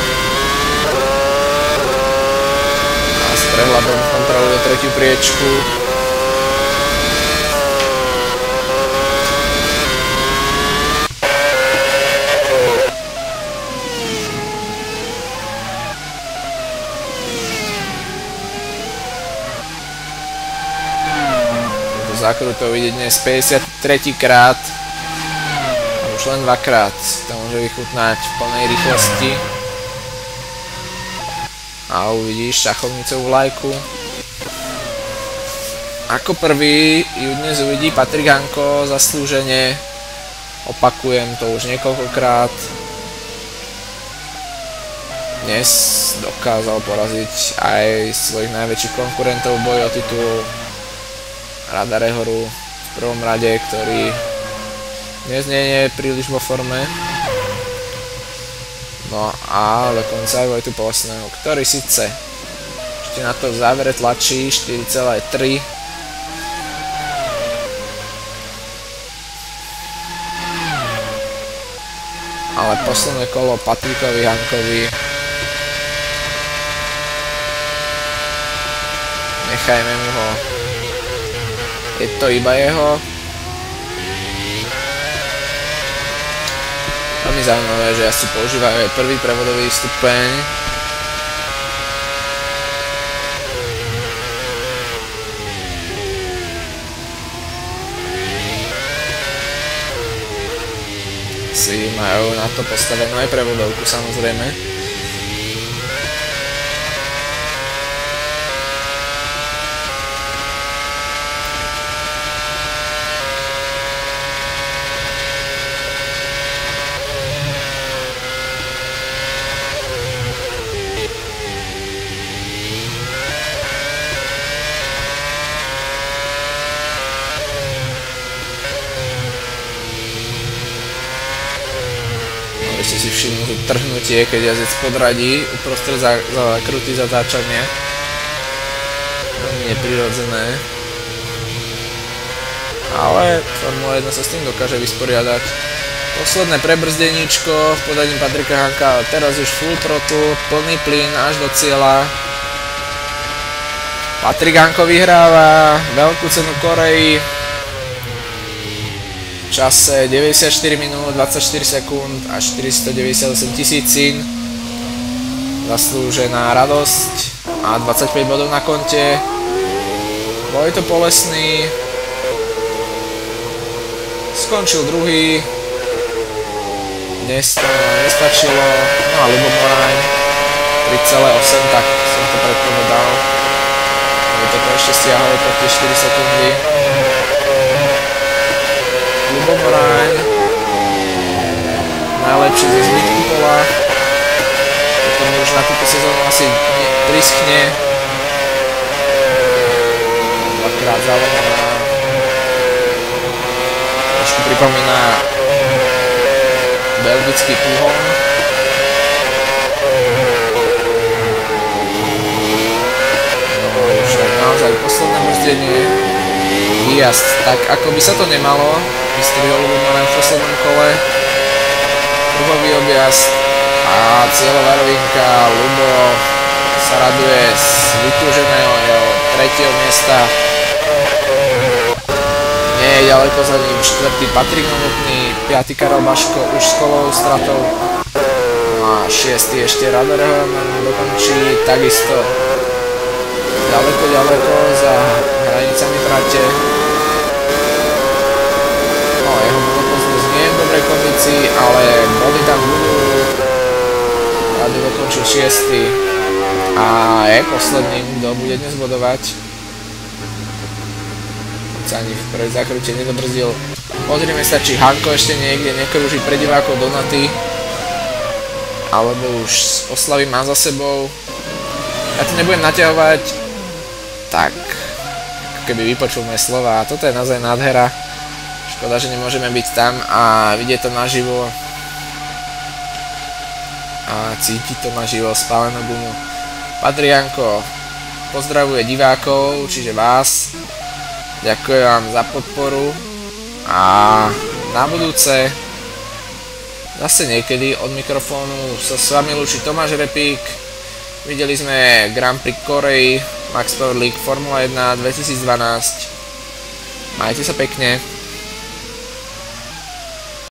a s prehľadom kontroluje tretiu priečku. zákrutov ide dnes 53. krát. Už len 2-krát to môže vychutnať v plnej rýchlosti. A uvidíš šachovnicovú vlajku. Ako prvý ju dnes uvidí Patrik Hanko zaslúžene. Opakujem to už niekoľkokrát. Dnes dokázal poraziť aj svojich najväčších konkurentov v boji o titul. Rada Rehoru v prvom rade, ktorý dnes nie je príliš vo forme. No a dokonca aj Vojtu Polesného, ktorý síce ešte na to v závere tlačí 4,3. Ale posledné kolo Patrikovi Hankovi nechajme mu ho. Je to iba jeho. Veľmi zaujímavé, že asi používajú aj prvý prevodový stupeň. Si majú na to postavenú aj prevodovku, samozrejme. Ešte si všimnú to trhnutie, keď jazdec podradí uprostred zákruty zatáčania. Veľmi neprirodzené. Ale Formula 1 sa s tým dokáže vysporiadať. Posledné prebrzdeníčko v podaní Patrika Hanka, teraz už full throttle, plný plyn až do cieľa. Patrik Hanko vyhráva veľkú cenu Koreji v čase 94 minút, 24 sekúnd a 498 tisícin. Zaslúžená radosť a 25 bodov na konte. Vojto Polesný skončil druhý. Dnes to nestačilo. No a Ľubo Moraň 3,8, tak som to predpovedal. Vojto to ešte stiahol po tie 4 sekundy. Ľubo Moraň najlepší ze zbytku pola. Potom už na túto sezónu asi prischne. Dvakrát zalomená. Trošku pripomína belgický Puhon. No už naozaj posledné brzdenie. Výjazd tak, ako by sa to nemalo. Vystrihol Ľubo Moraň v poslednom kole. Kruhový objazd a cieľová rovinka. Ľubo sa raduje z vytúženého jeho 3. miesta. Nie je ďaleko za ním 4. Patrik Novotný, 5. Karol Baško už s kolovou stratou. No a 6. ešte Rado Rehoľman dokončí takisto ďaleko za hranicami trate. No, jeho monopoznes nie je v dobrej kondícii, ale body tam budú. Rado dokončil 6. a je posledným, kto bude dnes bodovať. Sa ani v prvej zákrute nedobrzdil. Pozrime sa, či Hanko ešte niekde nekrúži pre divákov Donaty, alebo už oslavy má za sebou. Ja to nebudem naťahovať, tak keby vypočul moje slova. Toto je naozaj nádhera. Škoda, že nemôžeme byť tam a vidieť to naživo a cítiť to naživo, spálenú gumu. Patrik Hanko pozdravuje divákov, čiže vás. Ďakujem vám za podporu a na budúce zase niekedy od mikrofónu sa s vami lúči Tomáš Repík. Videli sme Grand Prix Koreji, Max Power League Formula 1 2012. Majte sa pekne.